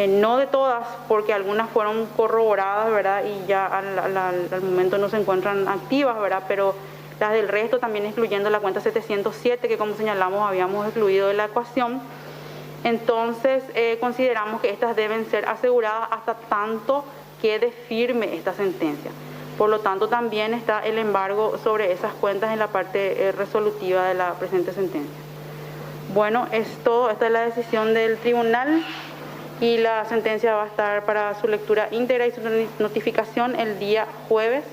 Speaker 6: no de todas, porque algunas fueron corroboradas, ¿verdad?, y ya al momento no se encuentran activas, ¿verdad?, pero las del resto, también excluyendo la cuenta 707, que como señalamos habíamos excluido de la ecuación. Entonces consideramos que estas deben ser aseguradas hasta tanto quede firme esta sentencia. Por lo tanto, también está el embargo sobre esas cuentas en la parte resolutiva de la presente sentencia. Bueno, esta es la decisión del tribunal y la sentencia va a estar para su lectura íntegra y su notificación el día jueves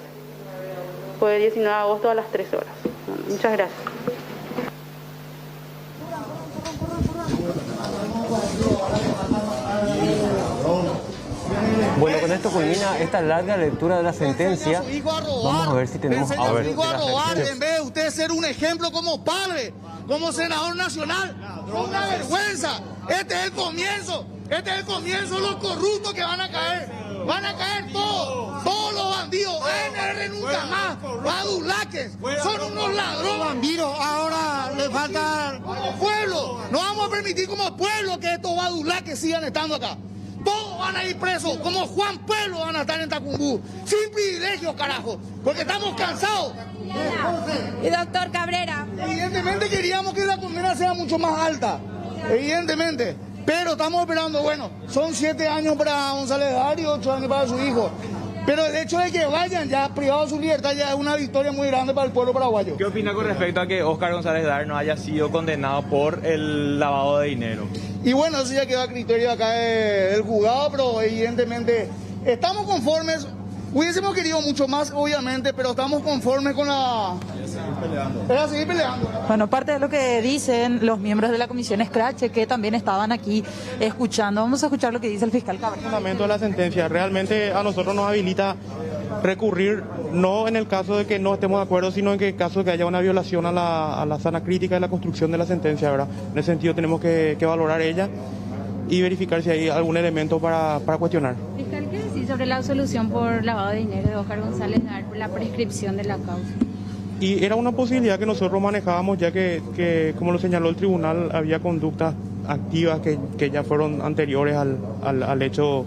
Speaker 6: 19 de agosto a las 13 horas. Bueno, muchas gracias.
Speaker 2: Bueno, con esto culmina esta larga lectura de la sentencia. Vamos a ver si tenemos
Speaker 8: a ver. En vez de usted ser un ejemplo como padre, como senador nacional, una vergüenza. Este es el comienzo de los corruptos que van a caer. van a caer todos los bandidos. ANR nunca más. Badulaques, son unos ladrones. Bandidos, ahora le falta como pueblo. No vamos a permitir como pueblo que estos badulaques sigan estando acá. Todos van a ir presos, como Juan Pueblo van a estar en Tacumbú, sin privilegios, carajo, porque estamos cansados.
Speaker 9: Y doctor Cabrera.
Speaker 8: Evidentemente queríamos que la condena sea mucho más alta, evidentemente, pero estamos esperando, bueno, son 7 años para González Daer y 8 años para su hijo. Pero el hecho de que vayan ya privados de su libertad ya es una victoria muy grande para el pueblo paraguayo.
Speaker 10: ¿Qué opina con respecto a que Óscar González Daer no haya sido condenado por el lavado de dinero?
Speaker 8: Y bueno, eso ya quedó a criterio acá del juzgado, pero evidentemente estamos conformes. Hubiésemos querido mucho más, obviamente, pero estamos conformes con la... Era seguir peleando.
Speaker 4: Bueno, parte de lo que dicen los miembros de la comisión Scratch, que también estaban aquí escuchando. Vamos a escuchar lo que dice el fiscal Cabrera.
Speaker 11: El fundamento de la sentencia realmente a nosotros nos habilita recurrir, no en el caso de que no estemos de acuerdo, sino en el caso de que haya una violación a la sana crítica de la construcción de la sentencia, ¿verdad? En ese sentido tenemos que valorar ella y verificar si hay algún elemento para cuestionar.
Speaker 9: Fiscal, ¿qué decir sobre la absolución por lavado de dinero de Óscar González Daer por la prescripción de la causa?
Speaker 11: Y era una posibilidad que nosotros manejábamos, ya que como lo señaló el tribunal, había conductas activas que ya fueron anteriores al hecho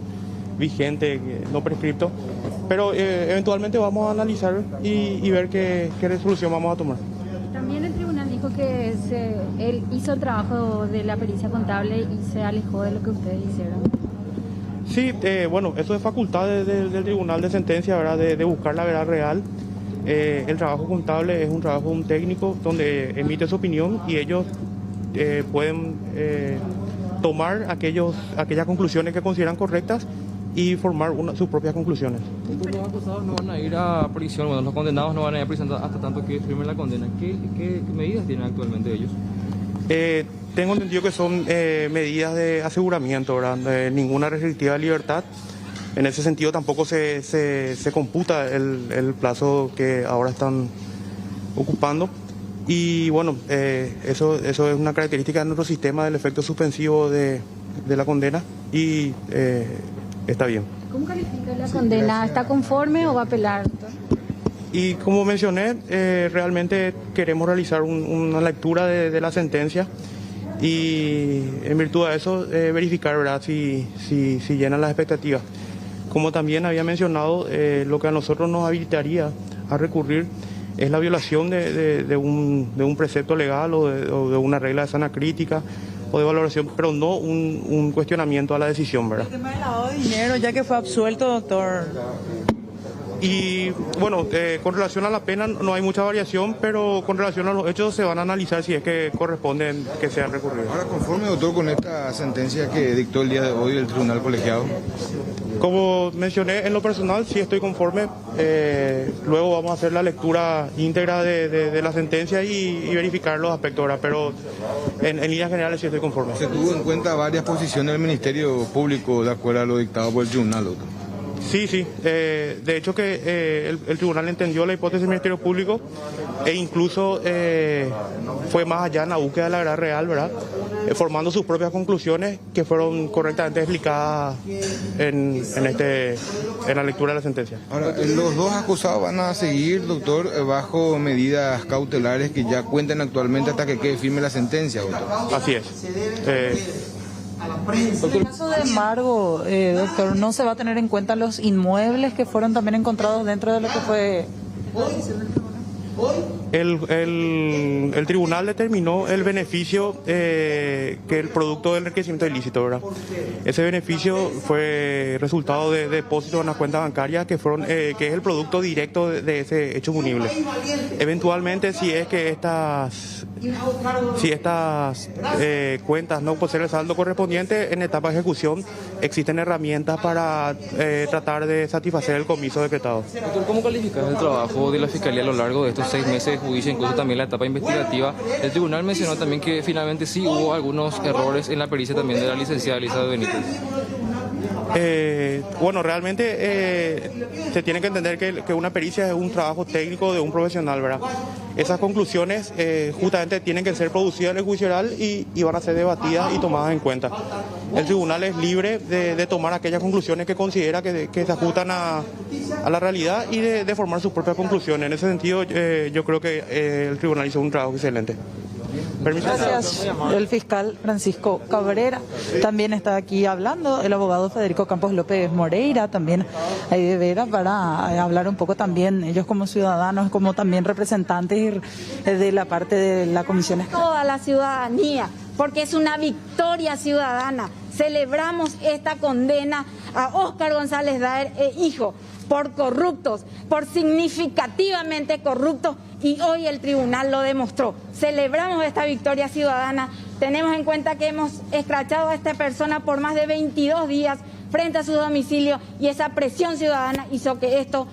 Speaker 11: vigente, no prescripto. Pero eventualmente vamos a analizar y ver qué resolución vamos a tomar.
Speaker 9: También el tribunal dijo que él hizo el trabajo de la pericia contable y se alejó de lo que ustedes hicieron.
Speaker 11: Sí, bueno, eso es facultad del tribunal de sentencia, ¿verdad? De buscar la verdad real. El trabajo contable es un trabajo de un técnico donde emite su opinión y ellos pueden tomar aquellas conclusiones que consideran correctas y formar sus propias conclusiones.
Speaker 12: Los acusados no van a ir a prisión, bueno, los condenados no van a ir a prisión hasta tanto que firmen la condena. ¿Qué medidas tienen actualmente ellos?
Speaker 11: Tengo entendido que son medidas de aseguramiento, ¿verdad? Ninguna restrictiva de libertad. En ese sentido tampoco se computa el plazo que ahora están ocupando. Y bueno, eso es una característica de nuestro sistema del efecto suspensivo de la condena y está bien.
Speaker 9: ¿Cómo califica la condena? ¿Está conforme o va a apelar?
Speaker 11: Y como mencioné, realmente queremos realizar una lectura de la sentencia y en virtud de eso verificar, ¿verdad?, si llenan las expectativas. Como también había mencionado, lo que a nosotros nos habilitaría a recurrir es la violación de un precepto legal o de una regla de sana crítica o de valoración, pero no un cuestionamiento a la decisión, ¿verdad?
Speaker 13: El tema del lavado de dinero, ya que fue absuelto, doctor.
Speaker 11: Y bueno, con relación a la pena no hay mucha variación, pero con relación a los hechos se van a analizar si es que corresponden que sean recurridos.
Speaker 14: Ahora, conforme, doctor, con esta sentencia que dictó el día de hoy el tribunal colegiado.
Speaker 11: Como mencioné, en lo personal sí estoy conforme. Luego vamos a hacer la lectura íntegra de la sentencia y verificar los aspectos, ¿verdad? Pero en líneas generales sí estoy conforme.
Speaker 14: ¿Se tuvo en cuenta varias posiciones del Ministerio Público de acuerdo a lo dictado por el tribunal, doctor?
Speaker 11: Sí. De hecho que el tribunal entendió la hipótesis del Ministerio Público e incluso fue más allá en la búsqueda de la verdad real, ¿verdad? Formando sus propias conclusiones que fueron correctamente explicadas en la lectura de la sentencia.
Speaker 14: Ahora, los dos acusados van a seguir, doctor, bajo medidas cautelares que ya cuentan actualmente hasta que quede firme la sentencia, doctor.
Speaker 11: Así es.
Speaker 4: En el caso de embargo, doctor, ¿no se va a tener en cuenta los inmuebles que fueron también encontrados dentro de lo que fue?
Speaker 11: El tribunal determinó el beneficio que el producto del enriquecimiento ilícito, ¿verdad? Ese beneficio fue resultado de depósitos en las cuentas bancarias que es el producto directo de ese hecho punible. Eventualmente, si es que estas cuentas no poseen el saldo correspondiente en etapa de ejecución, existen herramientas para tratar de satisfacer el comiso decretado.
Speaker 12: Doctor, ¿cómo calificas el trabajo de la Fiscalía a lo largo de estos 6 meses de juicio, incluso también la etapa investigativa? El tribunal mencionó también que finalmente sí hubo algunos errores en la pericia también de la licenciada Elizabeth Benítez.
Speaker 11: Bueno, realmente se tiene que entender que una pericia es un trabajo técnico de un profesional, ¿verdad? Esas conclusiones justamente tienen que ser producidas en el juicio oral y van a ser debatidas y tomadas en cuenta. El tribunal es libre de tomar aquellas conclusiones que considera que se ajustan a la realidad y de formar sus propias conclusiones. En ese sentido, yo creo que el tribunal hizo un trabajo excelente.
Speaker 4: Gracias. El fiscal Francisco Cabrera también está aquí hablando, el abogado Federico Campos López Moreira también ahí de veras para hablar un poco también, ellos como ciudadanos, como también representantes de la parte de la comisión.
Speaker 15: Toda la ciudadanía, porque es una victoria ciudadana. Celebramos esta condena a Óscar González Daer e hijo por corruptos, por significativamente corruptos, y hoy el tribunal lo demostró. Celebramos esta victoria ciudadana. Tenemos en cuenta que hemos escrachado a esta persona por más de 22 días frente a su domicilio, y esa presión ciudadana hizo que esto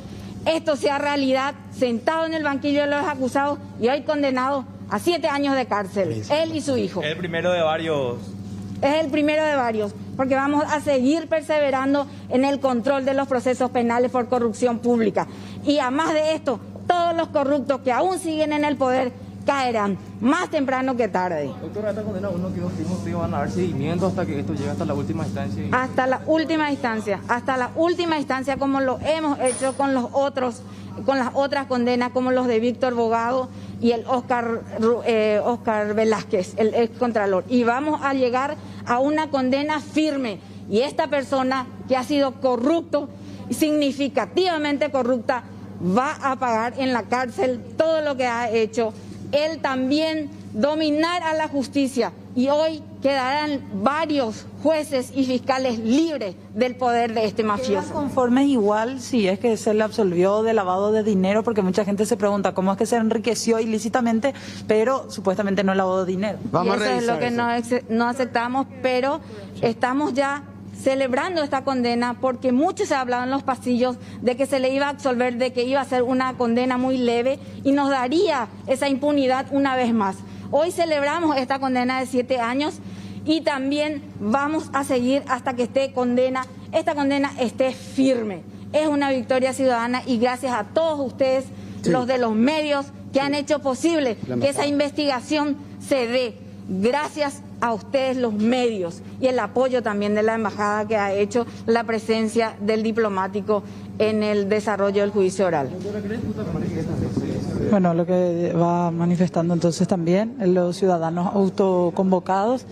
Speaker 15: sea realidad, sentado en el banquillo de los acusados y hoy condenado a 7 años de cárcel, él y su hijo.
Speaker 10: El primero de varios.
Speaker 15: Es el primero de varios, porque vamos a seguir perseverando en el control de los procesos penales por corrupción pública. Y además de esto, todos los corruptos que aún siguen en el poder caerán, más temprano que tarde.
Speaker 12: Doctora, esta condena uno que dos primos van a dar seguimiento hasta que esto llegue hasta la última instancia.
Speaker 15: Hasta la última instancia, como lo hemos hecho con las otras condenas, como los de Víctor Bogado y el Óscar Velázquez, el excontralor. Y vamos a llegar a una condena firme. Y esta persona que ha sido corrupto, significativamente corrupta, va a pagar en la cárcel todo lo que ha hecho. Él también dominar a la justicia, y hoy quedarán varios jueces y fiscales libres del poder de este mafioso.
Speaker 4: ¿Quedan conformes igual si es que se le absolvió de lavado de dinero? Porque mucha gente se pregunta cómo es que se enriqueció ilícitamente, pero supuestamente no lavó de dinero.
Speaker 15: Vamos y eso es lo que no aceptamos, pero estamos ya celebrando esta condena porque mucho se ha hablado en los pasillos de que se le iba a absolver, de que iba a ser una condena muy leve y nos daría esa impunidad una vez más. Hoy celebramos esta condena de 7 años y también vamos a seguir hasta que esta condena esté firme. Es una victoria ciudadana y gracias a todos ustedes, los de los medios, que han hecho posible que esa investigación se dé. Gracias a ustedes los medios y el apoyo también de la embajada que ha hecho la presencia del diplomático en el desarrollo del juicio oral.
Speaker 4: Bueno, lo que va manifestando entonces también los ciudadanos autoconvocados,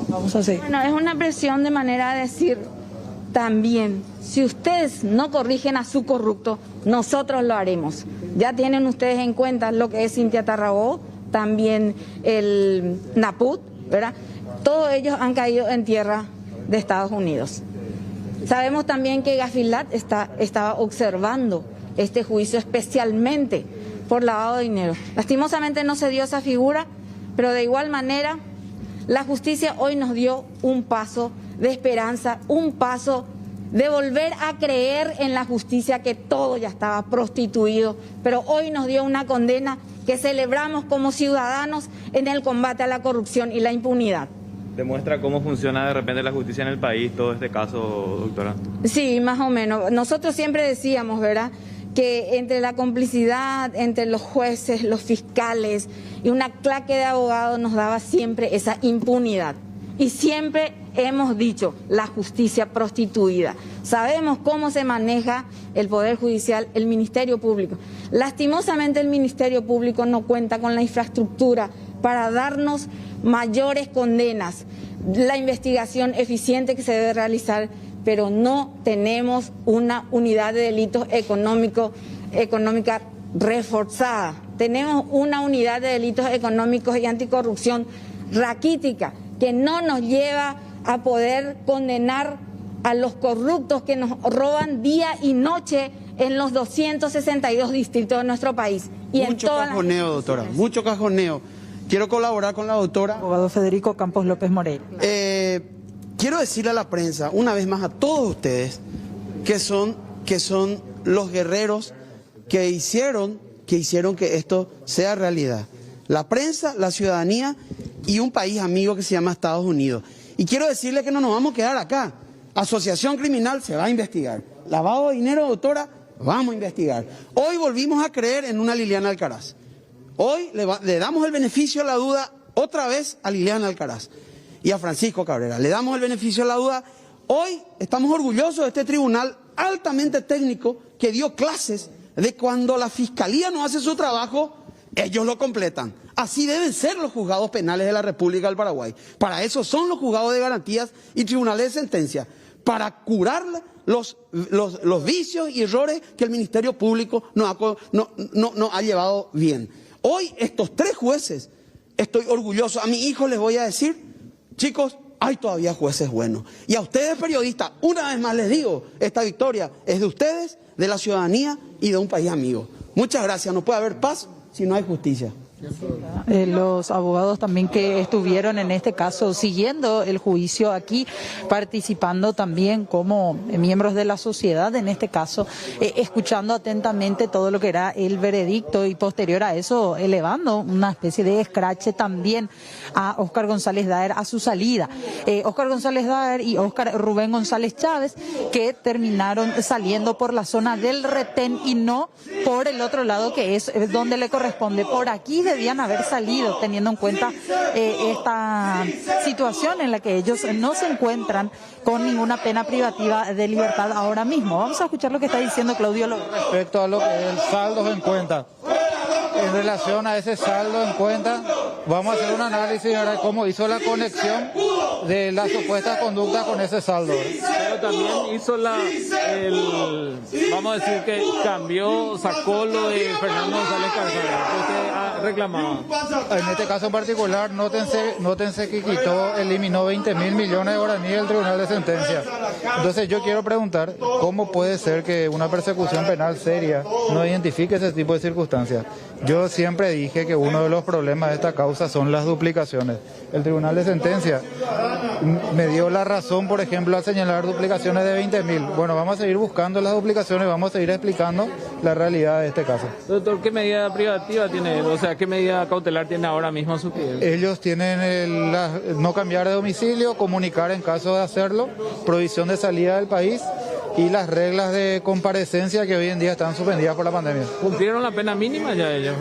Speaker 4: vamos a seguir.
Speaker 15: Bueno, es una presión de manera de decir también, si ustedes no corrigen a su corrupto, nosotros lo haremos. Ya tienen ustedes en cuenta lo que es Cintia Tarragó, también el Naput, ¿verdad? Todos ellos han caído en tierra de Estados Unidos. Sabemos también que Gafilat estaba observando este juicio especialmente por lavado de dinero. Lastimosamente no se dio esa figura, pero de igual manera la justicia hoy nos dio un paso de esperanza, un paso de volver a creer en la justicia, que todo ya estaba prostituido, pero hoy nos dio una condena que celebramos como ciudadanos en el combate a la corrupción y la impunidad.
Speaker 10: ¿Demuestra cómo funciona de repente la justicia en el país, todo este caso, doctora?
Speaker 15: Sí, más o menos. Nosotros siempre decíamos, ¿verdad?, que entre la complicidad, entre los jueces, los fiscales y una claque de abogados nos daba siempre esa impunidad. Y siempre hemos dicho, la justicia prostituida. Sabemos cómo se maneja el Poder Judicial, el Ministerio Público. Lastimosamente el Ministerio Público no cuenta con la infraestructura para darnos mayores condenas, la investigación eficiente que se debe realizar, pero no tenemos una unidad de delitos económica reforzada. Tenemos una unidad de delitos económicos y anticorrupción raquítica, que no nos lleva a poder condenar a los corruptos que nos roban día y noche en los 262 distritos de nuestro país. Y
Speaker 16: mucho cajoneo, doctora, mucho cajoneo. Quiero colaborar con la doctora.
Speaker 4: Abogado Federico Campos López Moreira.
Speaker 16: Quiero decirle a la prensa, una vez más a todos ustedes, que son los guerreros que hicieron que esto sea realidad. La prensa, la ciudadanía y un país amigo que se llama Estados Unidos. Y quiero decirle que no nos vamos a quedar acá. Asociación criminal se va a investigar. Lavado de dinero, doctora, vamos a investigar. Hoy volvimos a creer en una Liliana Alcaraz. Hoy le damos el beneficio de la duda otra vez a Liliana Alcaraz y a Francisco Cabrera. Le damos el beneficio de la duda. Hoy estamos orgullosos de este tribunal altamente técnico que dio clases de cuando la fiscalía no hace su trabajo, ellos lo completan. Así deben ser los juzgados penales de la República del Paraguay. Para eso son los juzgados de garantías y tribunales de sentencia, para curar los vicios y errores que el Ministerio Público no ha llevado bien. Hoy estos 3 jueces, estoy orgulloso. A mis hijos les voy a decir, chicos, hay todavía jueces buenos. Y a ustedes periodistas, una vez más les digo, esta victoria es de ustedes, de la ciudadanía y de un país amigo. Muchas gracias. No puede haber paz si no hay justicia.
Speaker 4: Los abogados también que estuvieron en este caso siguiendo el juicio aquí, participando también como miembros de la sociedad, en este caso, escuchando atentamente todo lo que era el veredicto y posterior a eso elevando una especie de escrache también a Óscar González Daer a su salida. Óscar González Daer y Óscar Rubén González Chávez, que terminaron saliendo por la zona del retén y no por el otro lado, que es donde le corresponde. Por aquí debían haber salido, teniendo en cuenta esta situación en la que ellos no se encuentran con ninguna pena privativa de libertad ahora mismo. Vamos a escuchar lo que está diciendo Claudio López.
Speaker 17: Respecto a lo que el saldo en cuenta, en relación a ese saldo en cuenta, vamos a hacer un análisis de cómo hizo la conexión de las supuestas conductas con ese saldo.
Speaker 18: Pero también hizo vamos a decir que cambió, sacó lo de Fernando González Carzana, que usted ha reclamado.
Speaker 17: En este caso en particular, nótense que eliminó 20.000 millones de guaraníes del Tribunal de Sentencia. Entonces yo quiero preguntar, ¿cómo puede ser que una persecución penal seria no identifique ese tipo de circunstancias? Yo siempre dije que uno de los problemas de esta causa son las duplicaciones. El Tribunal de Sentencia me dio la razón, por ejemplo, al señalar duplicaciones de 20.000. Bueno, vamos a seguir buscando las duplicaciones, vamos a seguir explicando la realidad de este caso.
Speaker 18: Doctor, ¿qué medida privativa tiene él? O sea, ¿qué medida cautelar tiene ahora mismo a su pie?
Speaker 17: Ellos tienen no cambiar de domicilio, comunicar en caso de hacerlo, prohibición de salida del país y las reglas de comparecencia que hoy en día están suspendidas por la pandemia.
Speaker 18: ¿Cumplieron la pena mínima ya ellos?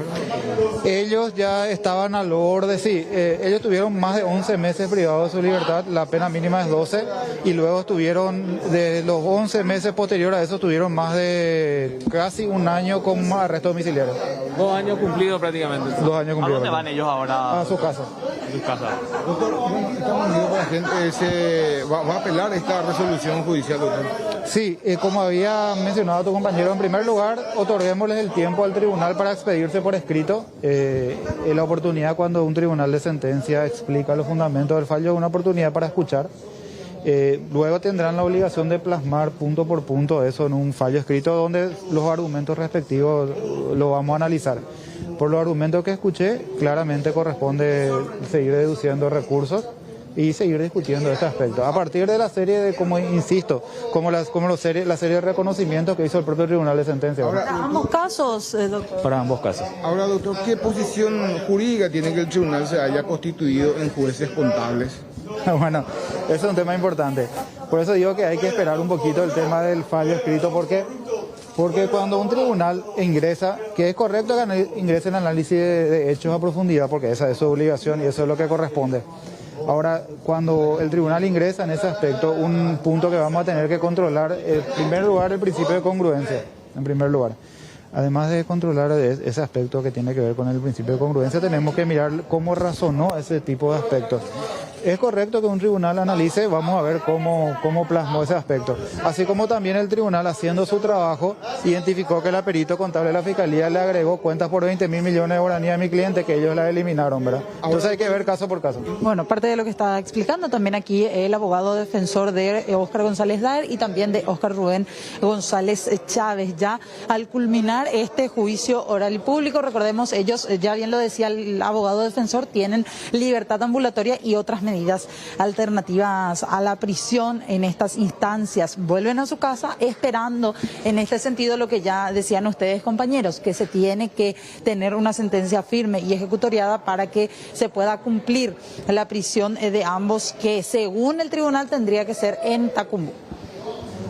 Speaker 17: Ellos ya estaban al borde, sí. Ellos tuvieron más de 11 meses privados de su libertad, la pena mínima es 12, y luego estuvieron, de los 11 meses posteriores a eso, tuvieron más de casi un año con arresto domiciliario.
Speaker 18: 2 años cumplidos prácticamente.
Speaker 17: 2 años cumplidos.
Speaker 18: ¿A dónde van ellos ahora?
Speaker 17: A su casa.
Speaker 18: A su casa.
Speaker 14: Doctor, bueno, estamos viendo que la gente se va a apelar esta resolución judicial, doctor.
Speaker 17: Sí, como había mencionado tu compañero, en primer lugar, otorguémosles el tiempo al tribunal para expedirse por escrito. La oportunidad cuando un tribunal de sentencia explica los fundamentos del fallo, es una oportunidad para escuchar. Luego tendrán la obligación de plasmar punto por punto eso en un fallo escrito donde los argumentos respectivos lo vamos a analizar. Por los argumentos que escuché, claramente corresponde seguir deduciendo recursos y seguir discutiendo este aspecto. A partir de la serie de, como insisto, la serie de reconocimientos que hizo el propio Tribunal de Sentencia.
Speaker 4: Para ambos casos, doctor.
Speaker 17: Para ambos casos.
Speaker 14: Ahora, doctor, ¿qué posición jurídica tiene que el tribunal se haya constituido en jueces contables?
Speaker 17: Bueno, ese es un tema importante. Por eso digo que hay que esperar un poquito el tema del fallo escrito, porque cuando un tribunal ingresa, que es correcto que ingrese en análisis de hechos a profundidad, porque esa es su obligación y eso es lo que corresponde. Ahora, cuando el tribunal ingresa en ese aspecto, un punto que vamos a tener que controlar, en primer lugar, el principio de congruencia, en primer lugar. Además de controlar ese aspecto que tiene que ver con el principio de congruencia, tenemos que mirar cómo razonó ese tipo de aspectos. Es correcto que un tribunal analice, vamos a ver cómo plasmó ese aspecto. Así como también el tribunal, haciendo su trabajo, identificó que el perito contable de la Fiscalía le agregó cuentas por 20.000 millones de guaraníes a mi cliente, que ellos la eliminaron, ¿verdad? Entonces hay que ver caso por caso.
Speaker 4: Bueno, parte de lo que está explicando también aquí el abogado defensor de Óscar González Daer y también de Óscar Rubén González Chávez, ya al culminar este juicio oral y público. Recordemos, ellos, ya bien lo decía el abogado defensor, tienen libertad ambulatoria y otras medidas medidas alternativas a la prisión en estas instancias. Vuelven a su casa esperando en este sentido lo que ya decían ustedes, compañeros, que se tiene que tener una sentencia firme y ejecutoriada para que se pueda cumplir la prisión de ambos, que según el tribunal tendría que ser en Tacumbo.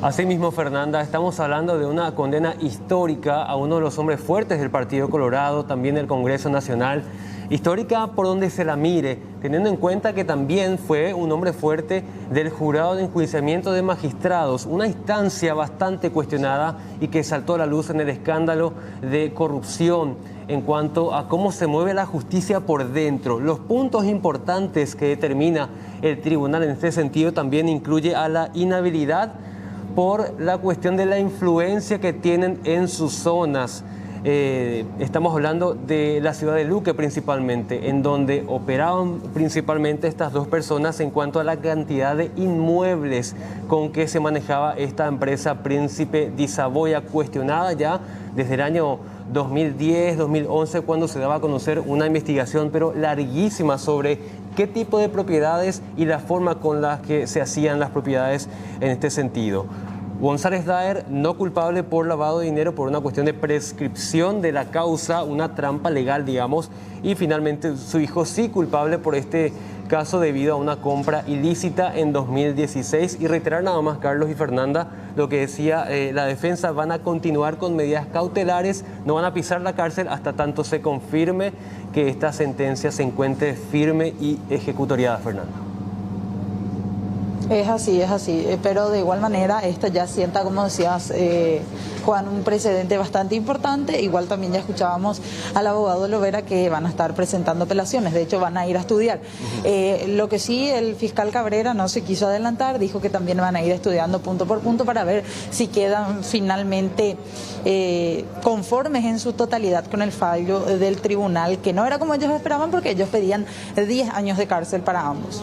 Speaker 2: Asimismo, Fernanda, estamos hablando de una condena histórica a uno de los hombres fuertes del Partido Colorado, también del Congreso Nacional. Histórica por donde se la mire, teniendo en cuenta que también fue un hombre fuerte del Jurado de Enjuiciamiento de Magistrados, una instancia bastante cuestionada y que saltó a la luz en el escándalo de corrupción en cuanto a cómo se mueve la justicia por dentro. Los puntos importantes que determina el tribunal en este sentido también incluye a la inhabilidad por la cuestión de la influencia que tienen en sus zonas. Estamos hablando de la ciudad de Luque principalmente, en donde operaban principalmente estas dos personas en cuanto a la cantidad de inmuebles con que se manejaba esta empresa Príncipe de Saboya, cuestionada ya desde el año 2010, 2011, cuando se daba a conocer una investigación pero larguísima sobre qué tipo de propiedades y la forma con la que se hacían las propiedades en este sentido. González Daer no culpable por lavado de dinero por una cuestión de prescripción de la causa, una trampa legal, digamos, y finalmente su hijo sí culpable por este caso debido a una compra ilícita en 2016. Y reiterar nada más, Carlos y Fernanda, lo que decía la defensa: van a continuar con medidas cautelares, no van a pisar la cárcel hasta tanto se confirme que esta sentencia se encuentre firme y ejecutoriada, Fernanda.
Speaker 4: Es así, pero de igual manera esto ya sienta, como decías, Juan, un precedente bastante importante. Igual también ya escuchábamos al abogado Lovera que van a estar presentando apelaciones, de hecho van a ir a estudiar. Lo que sí, el fiscal Cabrera no se quiso adelantar, dijo que también van a ir estudiando punto por punto para ver si quedan finalmente conformes en su totalidad con el fallo del tribunal, que no era como ellos esperaban porque ellos pedían 10 años de cárcel para ambos.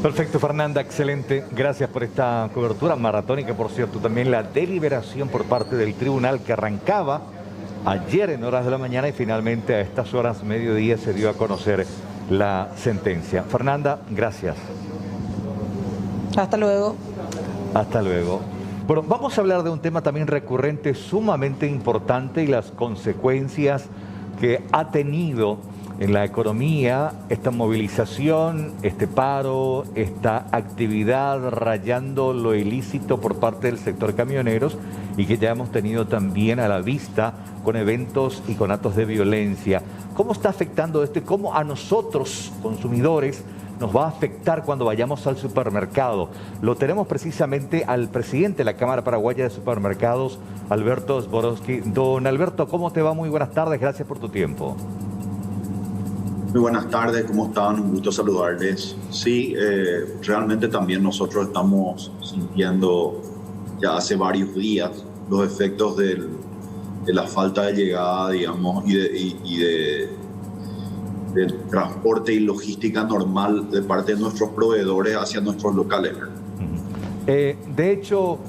Speaker 1: Perfecto, Fernanda, excelente. Gracias por esta cobertura maratónica, por cierto. También la deliberación por parte del tribunal que arrancaba ayer en horas de la mañana y finalmente a estas horas, mediodía, se dio a conocer la sentencia. Fernanda, gracias.
Speaker 4: Hasta luego.
Speaker 1: Hasta luego. Bueno, vamos a hablar de un tema también recurrente, sumamente importante, y las consecuencias que ha tenido en la economía esta movilización, este paro, esta actividad rayando lo ilícito por parte del sector camioneros, y que ya hemos tenido también a la vista con eventos y con actos de violencia. ¿Cómo está afectando esto y cómo a nosotros, consumidores, nos va a afectar cuando vayamos al supermercado? Lo tenemos precisamente al presidente de la Cámara Paraguaya de Supermercados, Alberto Zborowski. Don Alberto, ¿cómo te va? Muy buenas tardes, gracias por tu tiempo.
Speaker 19: Muy buenas tardes, ¿cómo están? Un gusto saludarles. Sí, realmente también nosotros estamos sintiendo ya hace varios días los efectos de la falta de llegada, digamos, y de transporte y logística normal de parte de nuestros proveedores hacia nuestros locales.
Speaker 1: De hecho,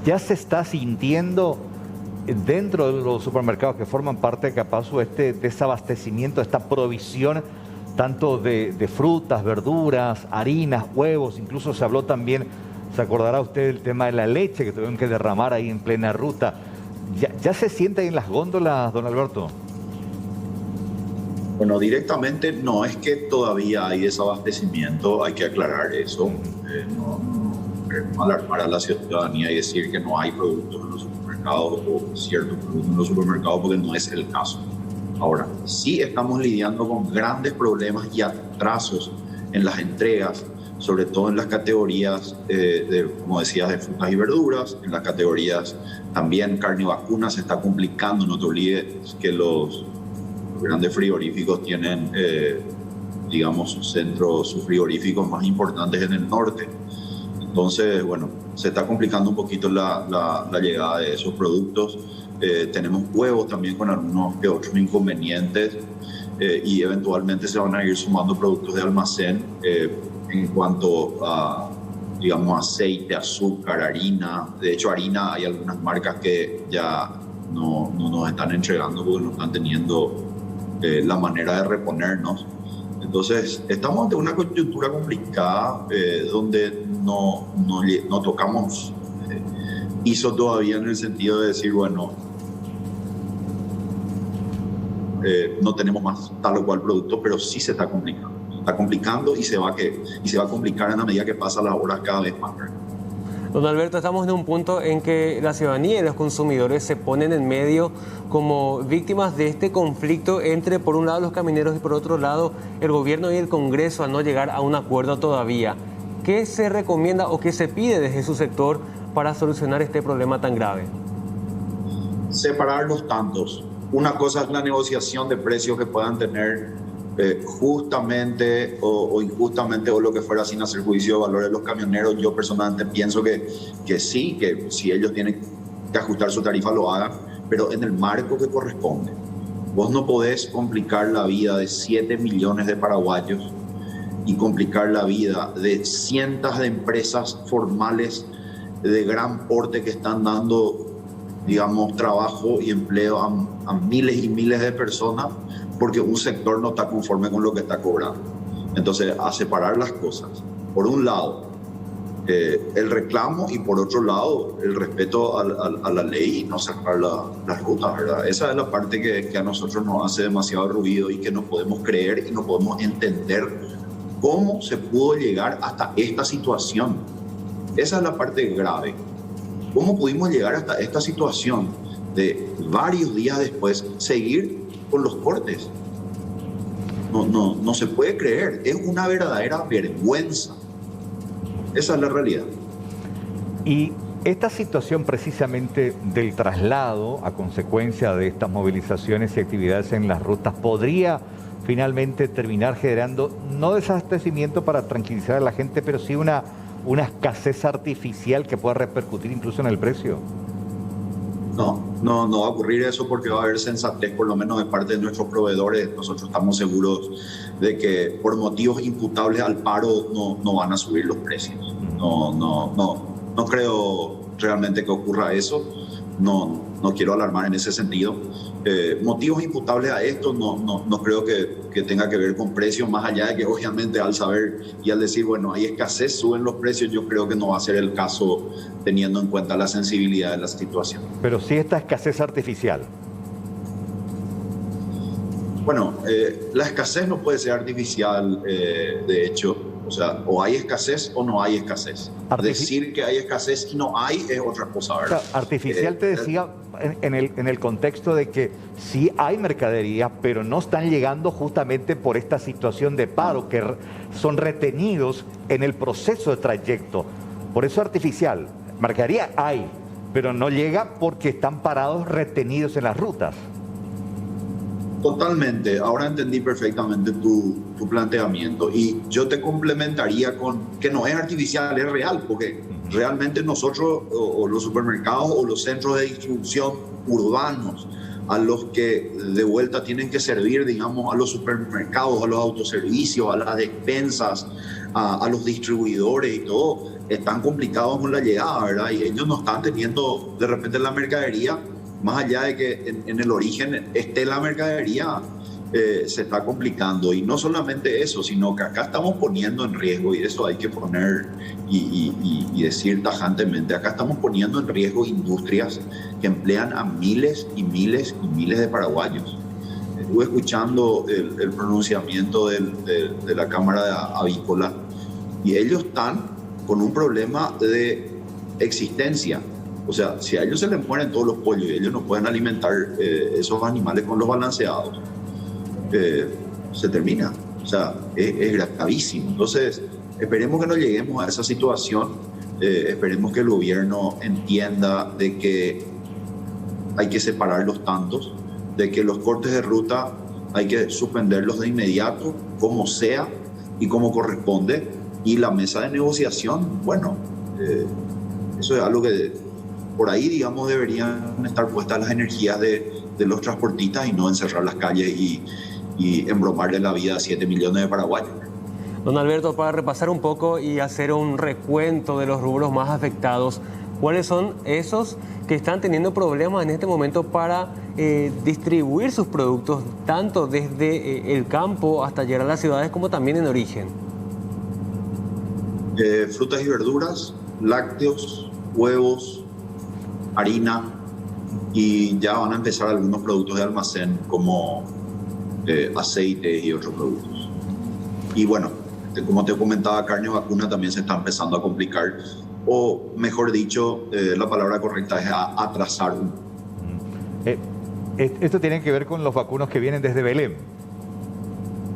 Speaker 1: ya se está sintiendo dentro de los supermercados que forman parte de Capasu este desabastecimiento, esta provisión tanto de frutas, verduras, harinas, huevos. Incluso se habló también, se acordará usted, del tema de la leche que tuvieron que derramar ahí en plena ruta. ¿Ya se siente ahí en las góndolas, don Alberto?
Speaker 19: Bueno, directamente no es que todavía hay desabastecimiento, hay que aclarar eso. No alarmar a la ciudadanía y decir que no hay productos en los supermercados o ciertos productos en los supermercados, porque no es el caso. Ahora, sí estamos lidiando con grandes problemas y atrasos en las entregas, sobre todo en las categorías, como decías, de frutas y verduras, en las categorías también carne y vacuna se está complicando. No te olvides que los grandes frigoríficos tienen, digamos, sus frigoríficos más importantes en el norte. Entonces, bueno, se está complicando un poquito la llegada de esos productos. Tenemos huevos también con algunos que otros inconvenientes, y eventualmente se van a ir sumando productos de almacén en cuanto a, digamos, aceite, azúcar, harina. De hecho, harina, hay algunas marcas que ya no nos están entregando porque no están teniendo la manera de reponernos. Entonces, estamos ante una coyuntura complicada donde no tocamos ISO todavía en el sentido de decir, bueno, no tenemos más tal o cual producto, pero sí se está complicando. Está complicando y se va a complicar en la medida que pasan las horas cada vez más.
Speaker 2: Don Alberto, estamos en un punto en que la ciudadanía y los consumidores se ponen en medio como víctimas de este conflicto entre, por un lado, los camioneros y por otro lado, el gobierno y el Congreso, al no llegar a un acuerdo todavía. ¿Qué se recomienda o qué se pide desde su sector para solucionar este problema tan grave?
Speaker 19: Separar los tantos. Una cosa es la negociación de precios que puedan tener justamente o injustamente o lo que fuera sin hacer juicio de valor de los camioneros. Yo personalmente pienso que sí, que si ellos tienen que ajustar su tarifa lo hagan, pero en el marco que corresponde. Vos no podés complicar la vida de 7 millones de paraguayos y complicar la vida de cientos de empresas formales de gran porte que están dando, digamos, trabajo y empleo a miles y miles de personas porque un sector no está conforme con lo que está cobrando. Entonces, a separar las cosas. Por un lado, el reclamo y por otro lado, el respeto a la ley y no cerrar las rutas, ¿verdad? Esa es la parte que a nosotros nos hace demasiado ruido y que no podemos creer y no podemos entender cómo se pudo llegar hasta esta situación. Esa es la parte grave. ¿Cómo pudimos llegar hasta esta situación de varios días después seguir con los cortes? No se puede creer. Es una verdadera vergüenza. Esa es la realidad.
Speaker 1: Y esta situación precisamente del traslado a consecuencia de estas movilizaciones y actividades en las rutas podría finalmente terminar generando no desabastecimiento para tranquilizar a la gente, pero sí una escasez artificial que pueda repercutir incluso en el precio.
Speaker 19: No va a ocurrir eso porque va a haber sensatez, por lo menos de parte de nuestros proveedores. Nosotros estamos seguros de que por motivos imputables al paro no van a subir los precios. No creo realmente que ocurra eso. No quiero alarmar en ese sentido. Motivos imputables a esto no creo que tenga que ver con precios, más allá de que obviamente al saber y al decir, bueno, hay escasez, suben los precios. Yo creo que no va a ser el caso teniendo en cuenta la sensibilidad de la situación.
Speaker 1: Pero sí esta escasez artificial.
Speaker 19: Bueno, la escasez no puede ser artificial, de hecho. O sea, o hay escasez o no hay escasez. Decir que hay escasez y no hay es otra cosa, ¿verdad?
Speaker 1: O sea, artificial te decía en el contexto de que sí hay mercadería, pero no están llegando justamente por esta situación de paro, que son retenidos en el proceso de trayecto. Por eso artificial. Mercadería hay, pero no llega porque están parados, retenidos en las rutas.
Speaker 19: Totalmente, ahora entendí perfectamente tu planteamiento y yo te complementaría con que no es artificial, es real, porque realmente nosotros o los supermercados o los centros de distribución urbanos a los que de vuelta tienen que servir, digamos, a los supermercados, a los autoservicios, a las despensas, a los distribuidores y todo, están complicados con la llegada, ¿verdad? Y ellos no están teniendo de repente la mercadería. Más allá de que en el origen esté la mercadería, se está complicando. Y no solamente eso, sino que acá estamos poniendo en riesgo, y eso hay que poner y decir tajantemente, acá estamos poniendo en riesgo industrias que emplean a miles y miles y miles de paraguayos. Estuve escuchando el pronunciamiento de la Cámara Avícola y ellos están con un problema de existencia. O sea, si a ellos se les mueren todos los pollos y ellos no pueden alimentar esos animales con los balanceados, se termina. O sea, es gravísimo. Entonces, esperemos que no lleguemos a esa situación. Esperemos que el gobierno entienda de que hay que separar los tantos, de que los cortes de ruta hay que suspenderlos de inmediato, como sea y como corresponde. Y la mesa de negociación, bueno, eso es algo que por ahí, digamos, deberían estar puestas las energías de los transportistas y no encerrar las calles y embromarle la vida a 7 millones de paraguayos.
Speaker 2: Don Alberto, para repasar un poco y hacer un recuento de los rubros más afectados, ¿Cuáles son esos que están teniendo problemas en este momento para distribuir sus productos, tanto desde el campo hasta llegar a las ciudades como también en origen?
Speaker 19: Frutas y verduras, lácteos, huevos, harina, y ya van a empezar algunos productos de almacén como aceites y otros productos. Y bueno, como te comentaba, carne vacuna también se está empezando a complicar, o mejor dicho, la palabra correcta es atrasar.
Speaker 1: Esto tiene que ver con los vacunos que vienen desde Belén.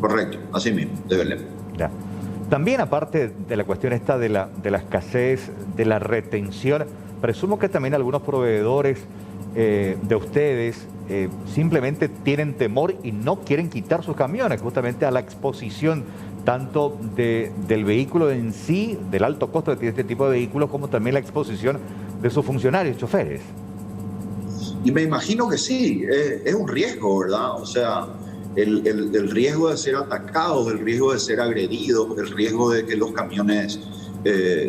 Speaker 19: Correcto, así mismo, de Belén.
Speaker 1: Ya. También, aparte de la cuestión esta de la escasez, de la retención, presumo que también algunos proveedores de ustedes simplemente tienen temor y no quieren quitar sus camiones justamente a la exposición tanto del vehículo en sí, del alto costo que tiene este tipo de vehículos, como también la exposición de sus funcionarios, choferes.
Speaker 19: Y me imagino que sí, es un riesgo, ¿verdad? O sea, el riesgo de ser atacados, el riesgo de ser agredidos, el riesgo de que los camiones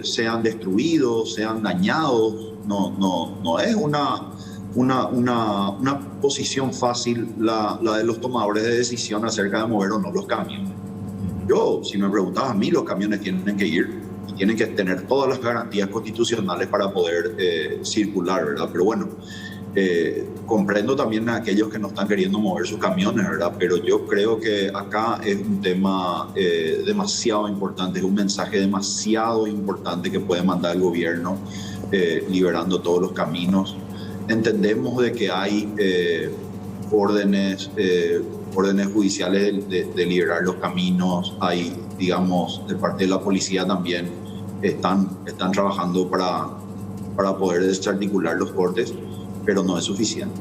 Speaker 19: sean destruidos, sean dañados, no es una posición fácil la de los tomadores de decisión acerca de mover o no los camiones. Yo, si me preguntas a mí, los camiones tienen que ir y tienen que tener todas las garantías constitucionales para poder circular, ¿verdad? Pero bueno, comprendo también a aquellos que no están queriendo mover sus camiones, ¿verdad? Pero yo creo que acá es un tema demasiado importante, es un mensaje demasiado importante que puede mandar el gobierno liberando todos los caminos. Entendemos de que hay órdenes judiciales de liberar los caminos, hay, digamos, de parte de la policía también están trabajando para poder desarticular los cortes, pero no es suficiente.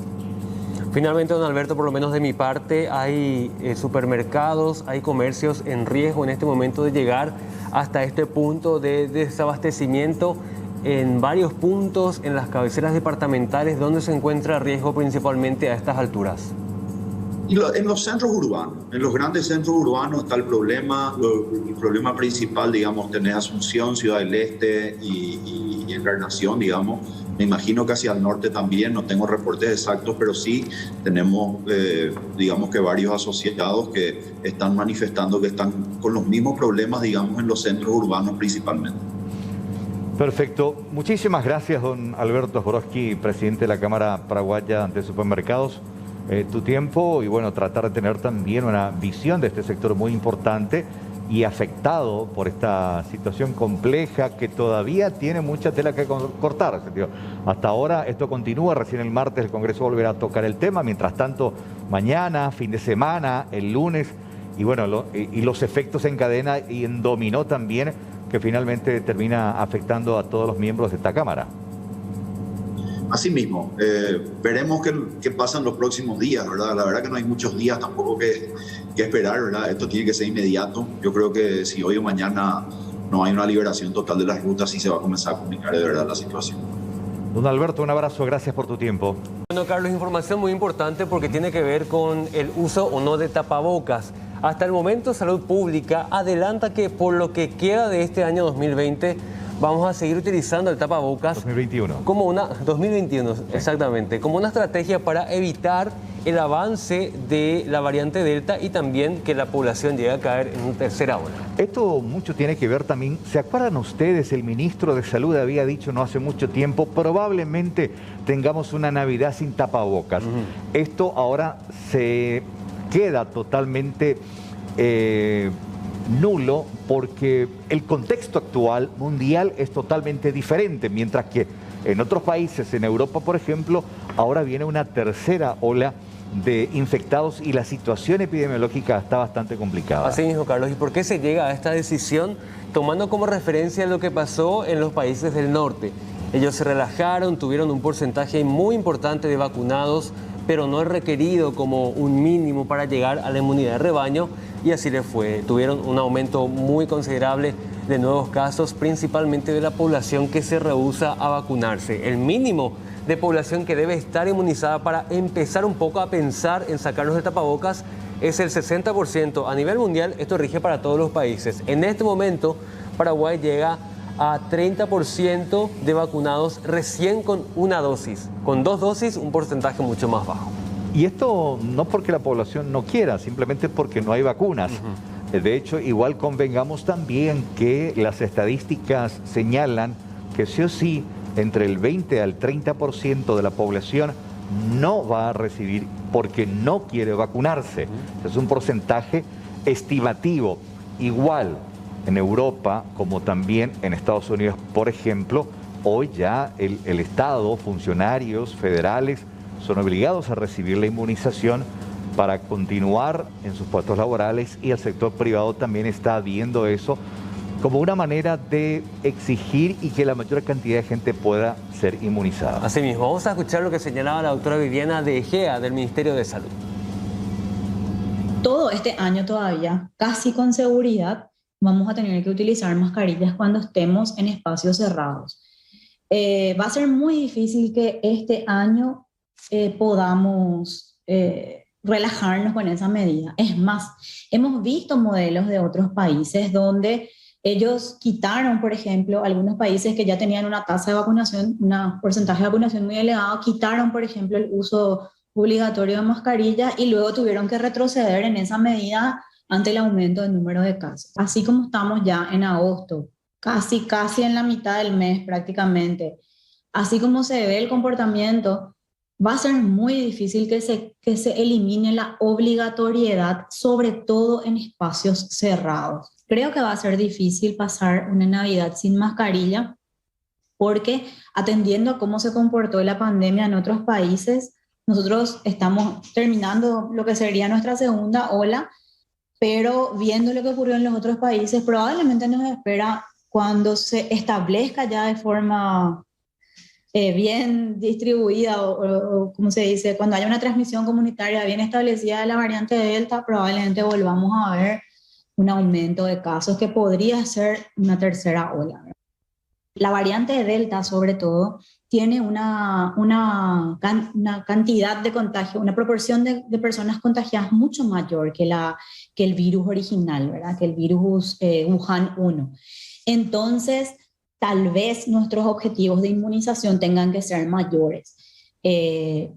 Speaker 2: Finalmente, don Alberto, por lo menos de mi parte, hay supermercados, hay comercios en riesgo en este momento de llegar hasta este punto de desabastecimiento en varios puntos, en las cabeceras departamentales, donde se encuentra riesgo principalmente a estas alturas.
Speaker 19: Y en los centros urbanos, en los grandes centros urbanos está el problema principal, digamos, tenés Asunción, Ciudad del Este y Encarnación, digamos. Me imagino que hacia el norte también, no tengo reportes exactos, pero sí tenemos, digamos que varios asociados que están manifestando que están con los mismos problemas, digamos, en los centros urbanos principalmente.
Speaker 1: Perfecto. Muchísimas gracias, don Alberto Zborowski, presidente de la Cámara Paraguaya de Supermercados. Tu tiempo y bueno, tratar de tener también una visión de este sector muy importante y afectado por esta situación compleja que todavía tiene mucha tela que cortar. Hasta ahora esto continúa, recién el martes el Congreso volverá a tocar el tema, mientras tanto mañana, fin de semana, el lunes, y bueno, y los efectos en cadena y en dominó también, que finalmente termina afectando a todos los miembros de esta Cámara.
Speaker 19: Así mismo, veremos qué pasa en los próximos días, ¿verdad? La verdad que no hay muchos días tampoco que esperar, ¿verdad? Esto tiene que ser inmediato. Yo creo que si hoy o mañana no hay una liberación total de las rutas, sí se va a comenzar a complicar de verdad la situación.
Speaker 1: Don Alberto, un abrazo, gracias por tu tiempo.
Speaker 2: Bueno, Carlos, información muy importante porque tiene que ver con el uso o no de tapabocas. Hasta el momento, Salud Pública adelanta que por lo que queda de este año 2020, vamos a seguir utilizando el tapabocas
Speaker 1: 2021.
Speaker 2: Exactamente, como una estrategia para evitar el avance de la variante Delta y también que la población llegue a caer en una tercera ola.
Speaker 1: Esto mucho tiene que ver también, ¿se acuerdan ustedes? El ministro de Salud había dicho no hace mucho tiempo, probablemente tengamos una Navidad sin tapabocas. Esto ahora se queda totalmente nulo porque el contexto actual mundial es totalmente diferente, mientras que en otros países, en Europa por ejemplo, ahora viene una tercera ola de infectados y la situación epidemiológica está bastante complicada.
Speaker 2: Así mismo, Carlos. ¿Y por qué se llega a esta decisión tomando como referencia lo que pasó en los países del norte? Ellos se relajaron, tuvieron un porcentaje muy importante de vacunados, pero no es requerido como un mínimo para llegar a la inmunidad de rebaño, y así les fue. Tuvieron un aumento muy considerable de nuevos casos, principalmente de la población que se rehúsa a vacunarse. El mínimo de población que debe estar inmunizada para empezar un poco a pensar en sacarnos de tapabocas es el 60%. A nivel mundial, esto rige para todos los países. En este momento, Paraguay llega a 30% de vacunados recién con una dosis. Con 2 dosis, un porcentaje mucho más bajo.
Speaker 1: Y esto no porque la población no quiera, simplemente porque no hay vacunas. De hecho, igual convengamos también que las estadísticas señalan que sí o sí, entre el 20 al 30% de la población no va a recibir porque no quiere vacunarse. Es un porcentaje estimativo. Igual en Europa como también en Estados Unidos, por ejemplo, hoy ya el Estado, funcionarios federales, son obligados a recibir la inmunización para continuar en sus puestos laborales, y el sector privado también está viendo eso como una manera de exigir y que la mayor cantidad de gente pueda ser inmunizada.
Speaker 2: Así mismo, vamos a escuchar lo que señalaba la doctora Viviana de Egea del Ministerio de Salud.
Speaker 20: Todo este año todavía, casi con seguridad, vamos a tener que utilizar mascarillas cuando estemos en espacios cerrados. Va a ser muy difícil que este año podamos relajarnos con esa medida. Es más, hemos visto modelos de otros países donde ellos quitaron, por ejemplo, algunos países que ya tenían una tasa de vacunación, un porcentaje de vacunación muy elevado, quitaron, por ejemplo, el uso obligatorio de mascarilla y luego tuvieron que retroceder en esa medida ante el aumento del número de casos. Así como estamos ya en agosto, casi en la mitad del mes prácticamente, así como se ve el comportamiento, va a ser muy difícil que se elimine la obligatoriedad, sobre todo en espacios cerrados. Creo que va a ser difícil pasar una Navidad sin mascarilla porque, atendiendo a cómo se comportó la pandemia en otros países, nosotros estamos terminando lo que sería nuestra segunda ola, pero viendo lo que ocurrió en los otros países, probablemente nos espera, cuando se establezca ya de forma bien distribuida o como se dice, cuando haya una transmisión comunitaria bien establecida de la variante Delta, probablemente volvamos a ver un aumento de casos que podría ser una tercera ola. La variante Delta, sobre todo, tiene una cantidad de contagio, una proporción de personas contagiadas mucho mayor que el virus original, ¿verdad? Que el virus Wuhan 1. Entonces, tal vez nuestros objetivos de inmunización tengan que ser mayores.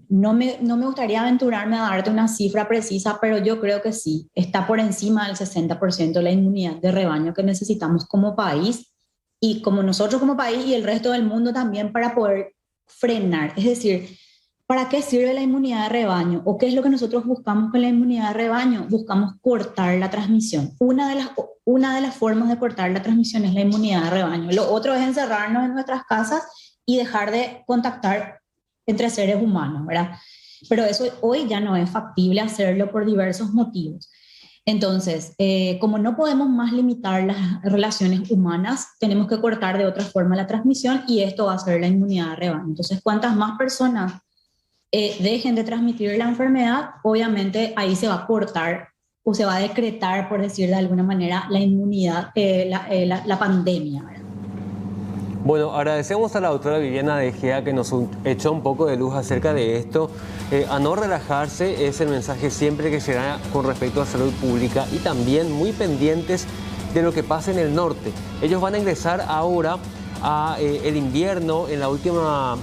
Speaker 20: No me gustaría aventurarme a darte una cifra precisa, pero yo creo que sí, está por encima del 60% la inmunidad de rebaño que necesitamos como país, y como nosotros como país y el resto del mundo también, para poder frenar. Es decir, ¿para qué sirve la inmunidad de rebaño? ¿O qué es lo que nosotros buscamos con la inmunidad de rebaño? Buscamos cortar la transmisión. Una de las formas de cortar la transmisión es la inmunidad de rebaño. Lo otro es encerrarnos en nuestras casas y dejar de contactar entre seres humanos, ¿verdad? Pero eso hoy ya no es factible hacerlo por diversos motivos. Entonces, como no podemos más limitar las relaciones humanas, tenemos que cortar de otra forma la transmisión, y esto va a ser la inmunidad de rebaño. Entonces, cuantas más personas dejen de transmitir la enfermedad, obviamente ahí se va a cortar o se va a decretar, por decir de alguna manera, la inmunidad, la pandemia, ¿verdad?
Speaker 2: Bueno, agradecemos a la doctora Viviana de Egea que nos echó un poco de luz acerca de esto. A no relajarse es el mensaje siempre que se da con respecto a salud pública, y también muy pendientes de lo que pasa en el norte. Ellos van a ingresar ahora a el invierno, en la última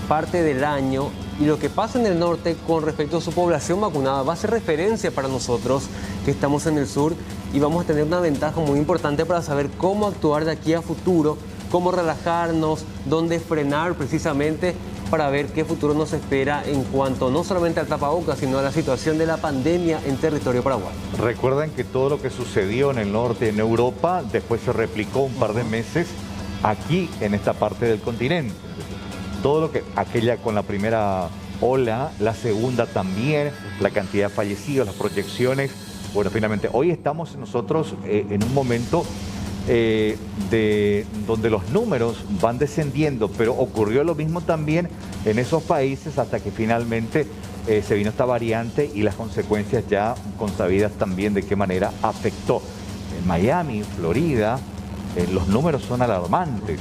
Speaker 2: parte del año, y lo que pasa en el norte con respecto a su población vacunada va a ser referencia para nosotros que estamos en el sur, y vamos a tener una ventaja muy importante para saber cómo actuar de aquí a futuro, cómo relajarnos, dónde frenar precisamente, para ver qué futuro nos espera en cuanto no solamente al tapabocas, sino a la situación de la pandemia en territorio paraguayo.
Speaker 1: Recuerden que todo lo que sucedió en el norte, en Europa, después se replicó un par de meses aquí en esta parte del continente. Todo lo que, aquella con la primera ola, la segunda también, la cantidad de fallecidos, las proyecciones. Bueno, finalmente, hoy estamos nosotros en un momento donde los números van descendiendo, pero ocurrió lo mismo también en esos países hasta que finalmente se vino esta variante y las consecuencias ya consabidas también de qué manera afectó. En Miami, Florida, los números son alarmantes.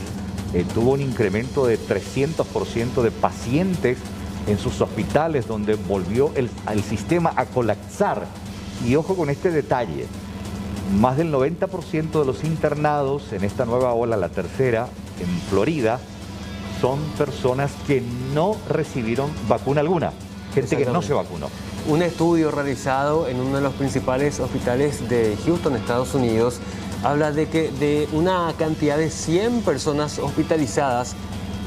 Speaker 1: Tuvo un incremento de 300% de pacientes en sus hospitales, donde volvió el sistema a colapsar. Y ojo con este detalle, más del 90% de los internados en esta nueva ola, la tercera, en Florida, son personas que no recibieron vacuna alguna, gente que no se vacunó.
Speaker 2: Un estudio realizado en uno de los principales hospitales de Houston, Estados Unidos, habla de que de una cantidad de 100 personas hospitalizadas,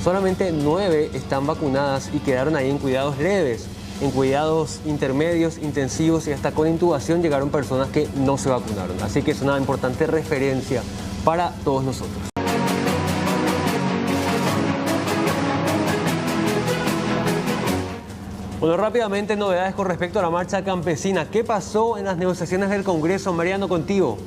Speaker 2: solamente 9 están vacunadas y quedaron ahí en cuidados leves. En cuidados intermedios, intensivos y hasta con intubación llegaron personas que no se vacunaron. Así que es una importante referencia para todos nosotros. Bueno, rápidamente novedades con respecto a la marcha campesina. ¿Qué pasó en las negociaciones del Congreso? Mariano, contigo.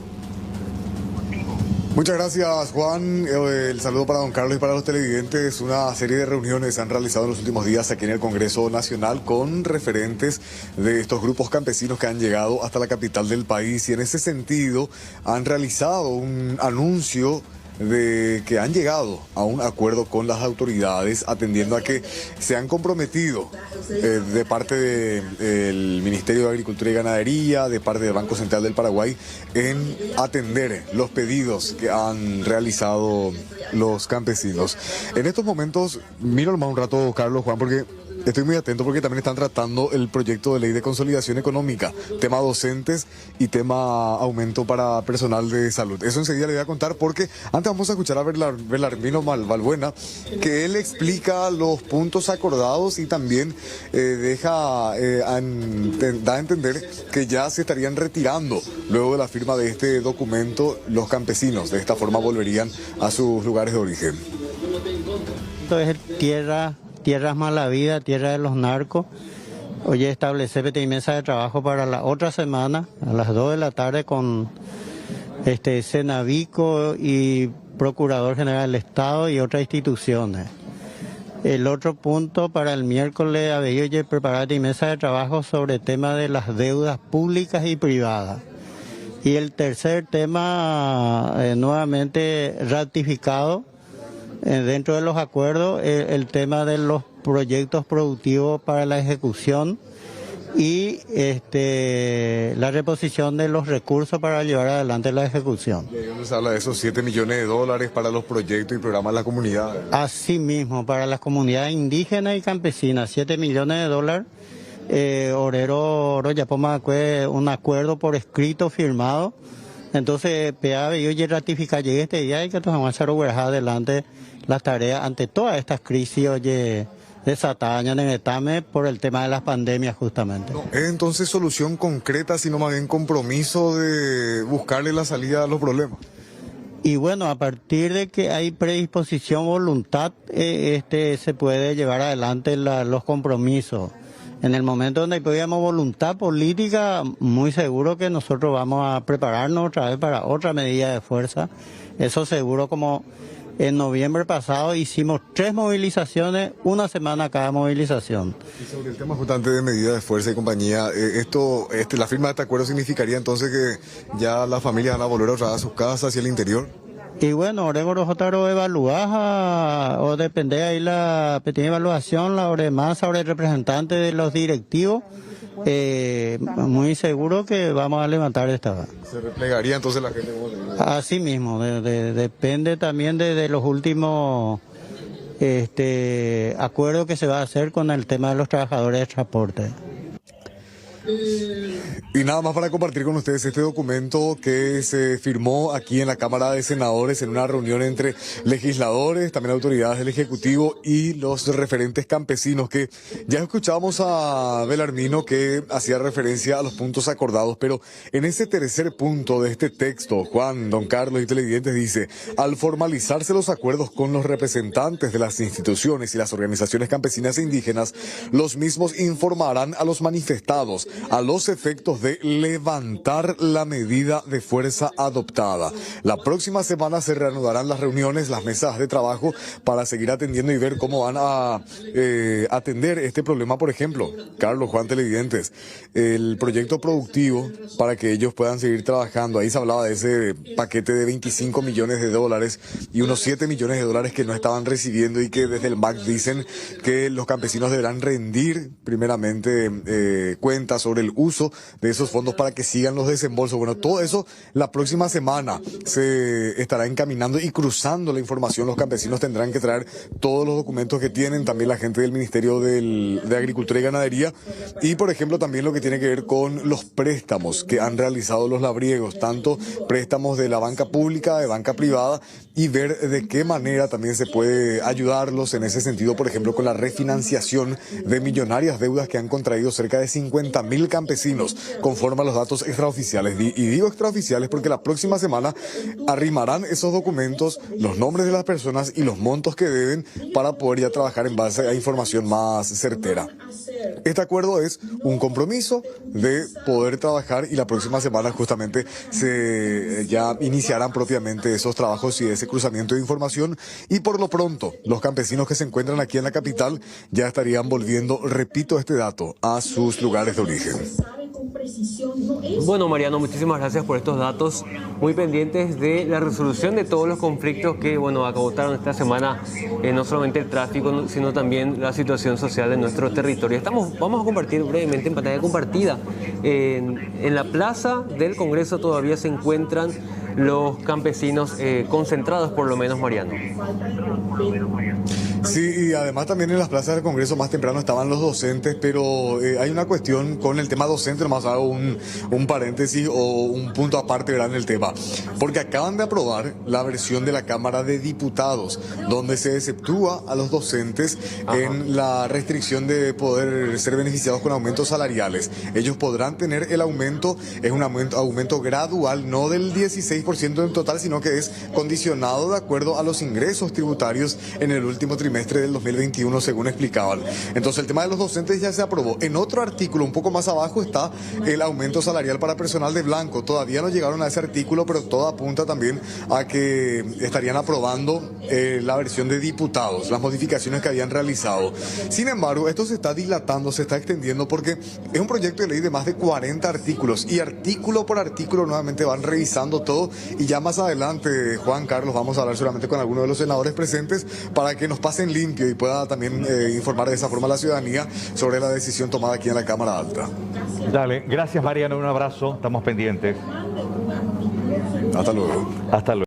Speaker 21: Muchas gracias, Juan. El saludo para don Carlos y para los televidentes. Una serie de reuniones se han realizado en los últimos días aquí en el Congreso Nacional con referentes de estos grupos campesinos que han llegado hasta la capital del país y en ese sentido han realizado un anuncio de que han llegado a un acuerdo con las autoridades atendiendo a que se han comprometido de parte del Ministerio de Agricultura y Ganadería, de parte del Banco Central del Paraguay, en atender los pedidos que han realizado los campesinos. En estos momentos, miro más un rato, Carlos, Juan, porque estoy muy atento porque también están tratando el proyecto de ley de consolidación económica, tema docentes y tema aumento para personal de salud. Eso enseguida le voy a contar porque antes vamos a escuchar a Belarmino Balbuena, que él explica los puntos acordados y también da a entender que ya se estarían retirando luego de la firma de este documento los campesinos. De esta forma volverían a sus lugares de origen.
Speaker 22: Entonces, tierras mala vida, tierra de los narcos. Hoy establecer mesa de trabajo para la otra semana a las 2 de la tarde con Senavico y Procurador General del Estado y otras instituciones. El otro punto para el miércoles había preparar mesa de trabajo sobre el tema de las deudas públicas y privadas. Y el tercer tema nuevamente ratificado dentro de los acuerdos, el tema de los proyectos productivos para la ejecución y la reposición de los recursos para llevar adelante la ejecución.
Speaker 21: ¿Y dónde se habla de esos 7 millones de dólares para los proyectos y programas de la comunidad?
Speaker 22: Así mismo, para las comunidades indígenas y campesinas, 7 millones de dólares. Orero Yapoma, un acuerdo por escrito firmado. Entonces, PAB y hoy ratificar llegué este día y que vamos a hacer adelante las tareas ante todas estas crisis desatadas en el etame por el tema de las pandemias justamente.
Speaker 21: ¿Es entonces solución concreta, sino más bien compromiso de buscarle la salida a los problemas?
Speaker 22: Y bueno, a partir de que hay predisposición, voluntad, se puede llevar adelante los compromisos. En el momento donde podíamos voluntad política, muy seguro que nosotros vamos a prepararnos otra vez para otra medida de fuerza. Eso seguro, como en noviembre pasado hicimos 3 movilizaciones, una semana cada movilización.
Speaker 21: Y sobre el tema justamente de medidas de fuerza y compañía, la firma de este acuerdo significaría entonces que ya las familias van a volver otra vez a sus casas hacia el interior.
Speaker 22: Y bueno, ahora nosotros evaluar o depende ahí la pequeña evaluación, la hora más sobre el representante de los directivos, muy seguro que vamos a levantar esta.
Speaker 21: ¿Se replegaría entonces la gente?
Speaker 22: Así mismo, depende también de los últimos acuerdos que se va a hacer con el tema de los trabajadores de transporte.
Speaker 21: Y nada más para compartir con ustedes este documento que se firmó aquí en la Cámara de Senadores en una reunión entre legisladores, también autoridades del Ejecutivo y los referentes campesinos, que ya escuchábamos a Belarmino que hacía referencia a los puntos acordados, pero en ese tercer punto de este texto, Juan, don Carlos y televidentes, dice: al formalizarse los acuerdos con los representantes de las instituciones y las organizaciones campesinas e indígenas, los mismos informarán a los manifestados a los efectos de levantar la medida de fuerza adoptada. La próxima semana se reanudarán las reuniones, las mesas de trabajo para seguir atendiendo y ver cómo van a atender este problema. Por ejemplo, Carlos, Juan, televidentes, el proyecto productivo para que ellos puedan seguir trabajando. Ahí se hablaba de ese paquete de 25 millones de dólares y unos 7 millones de dólares que no estaban recibiendo y que desde el MAC dicen que los campesinos deberán rendir primeramente cuentas sobre el uso de esos fondos para que sigan los desembolsos. Bueno, todo eso la próxima semana se estará encaminando y cruzando la información. Los campesinos tendrán que traer todos los documentos que tienen, también la gente del Ministerio de Agricultura y Ganadería, y por ejemplo también lo que tiene que ver con los préstamos que han realizado los labriegos, tanto préstamos de la banca pública, de banca privada, y ver de qué manera también se puede ayudarlos en ese sentido, por ejemplo, con la refinanciación de millonarias deudas que han contraído cerca de 50.000 campesinos, conforme a los datos extraoficiales. Y digo extraoficiales porque la próxima semana arrimarán esos documentos, los nombres de las personas y los montos que deben, para poder ya trabajar en base a información más certera. Este acuerdo es un compromiso de poder trabajar, y la próxima semana justamente ya iniciarán propiamente esos trabajos y ese cruzamiento de información, y por lo pronto los campesinos que se encuentran aquí en la capital ya estarían volviendo, repito este dato, a sus lugares de origen.
Speaker 2: Bueno, Mariano, muchísimas gracias por estos datos, muy pendientes de la resolución de todos los conflictos que, bueno, acabaron esta semana, no solamente el tráfico, sino también la situación social de nuestro territorio. Vamos a compartir brevemente en pantalla compartida. En la plaza del Congreso todavía se encuentran los campesinos concentrados, por lo menos, Mariano.
Speaker 21: Sí, y además también en las plazas del Congreso más temprano estaban los docentes, pero hay una cuestión con el tema docente, nomás hago un paréntesis o un punto aparte, ¿verdad?, en el tema, porque acaban de aprobar la versión de la Cámara de Diputados, donde se exceptúa a los docentes en la restricción de poder ser beneficiados con aumentos salariales. Ellos podrán tener el aumento, es un aumento gradual, no del 16% en total, sino que es condicionado de acuerdo a los ingresos tributarios en el último trimestre del 2021, según explicaban. Entonces el tema de los docentes ya se aprobó. En otro artículo un poco más abajo está el aumento salarial para personal de blanco. Todavía no llegaron a ese artículo, pero todo apunta también a que estarían aprobando la versión de diputados, las modificaciones que habían realizado. Sin embargo, esto se está dilatando, se está extendiendo, porque es un proyecto de ley de más de 40 artículos, y artículo por artículo nuevamente van revisando todo, y ya más adelante, Juan Carlos, vamos a hablar solamente con algunos de los senadores presentes para que nos pasen limpio y pueda también informar de esa forma a la ciudadanía sobre la decisión tomada aquí en la Cámara Alta.
Speaker 1: Dale, gracias Mariano, un abrazo, estamos pendientes.
Speaker 21: Hasta luego.
Speaker 1: Hasta luego.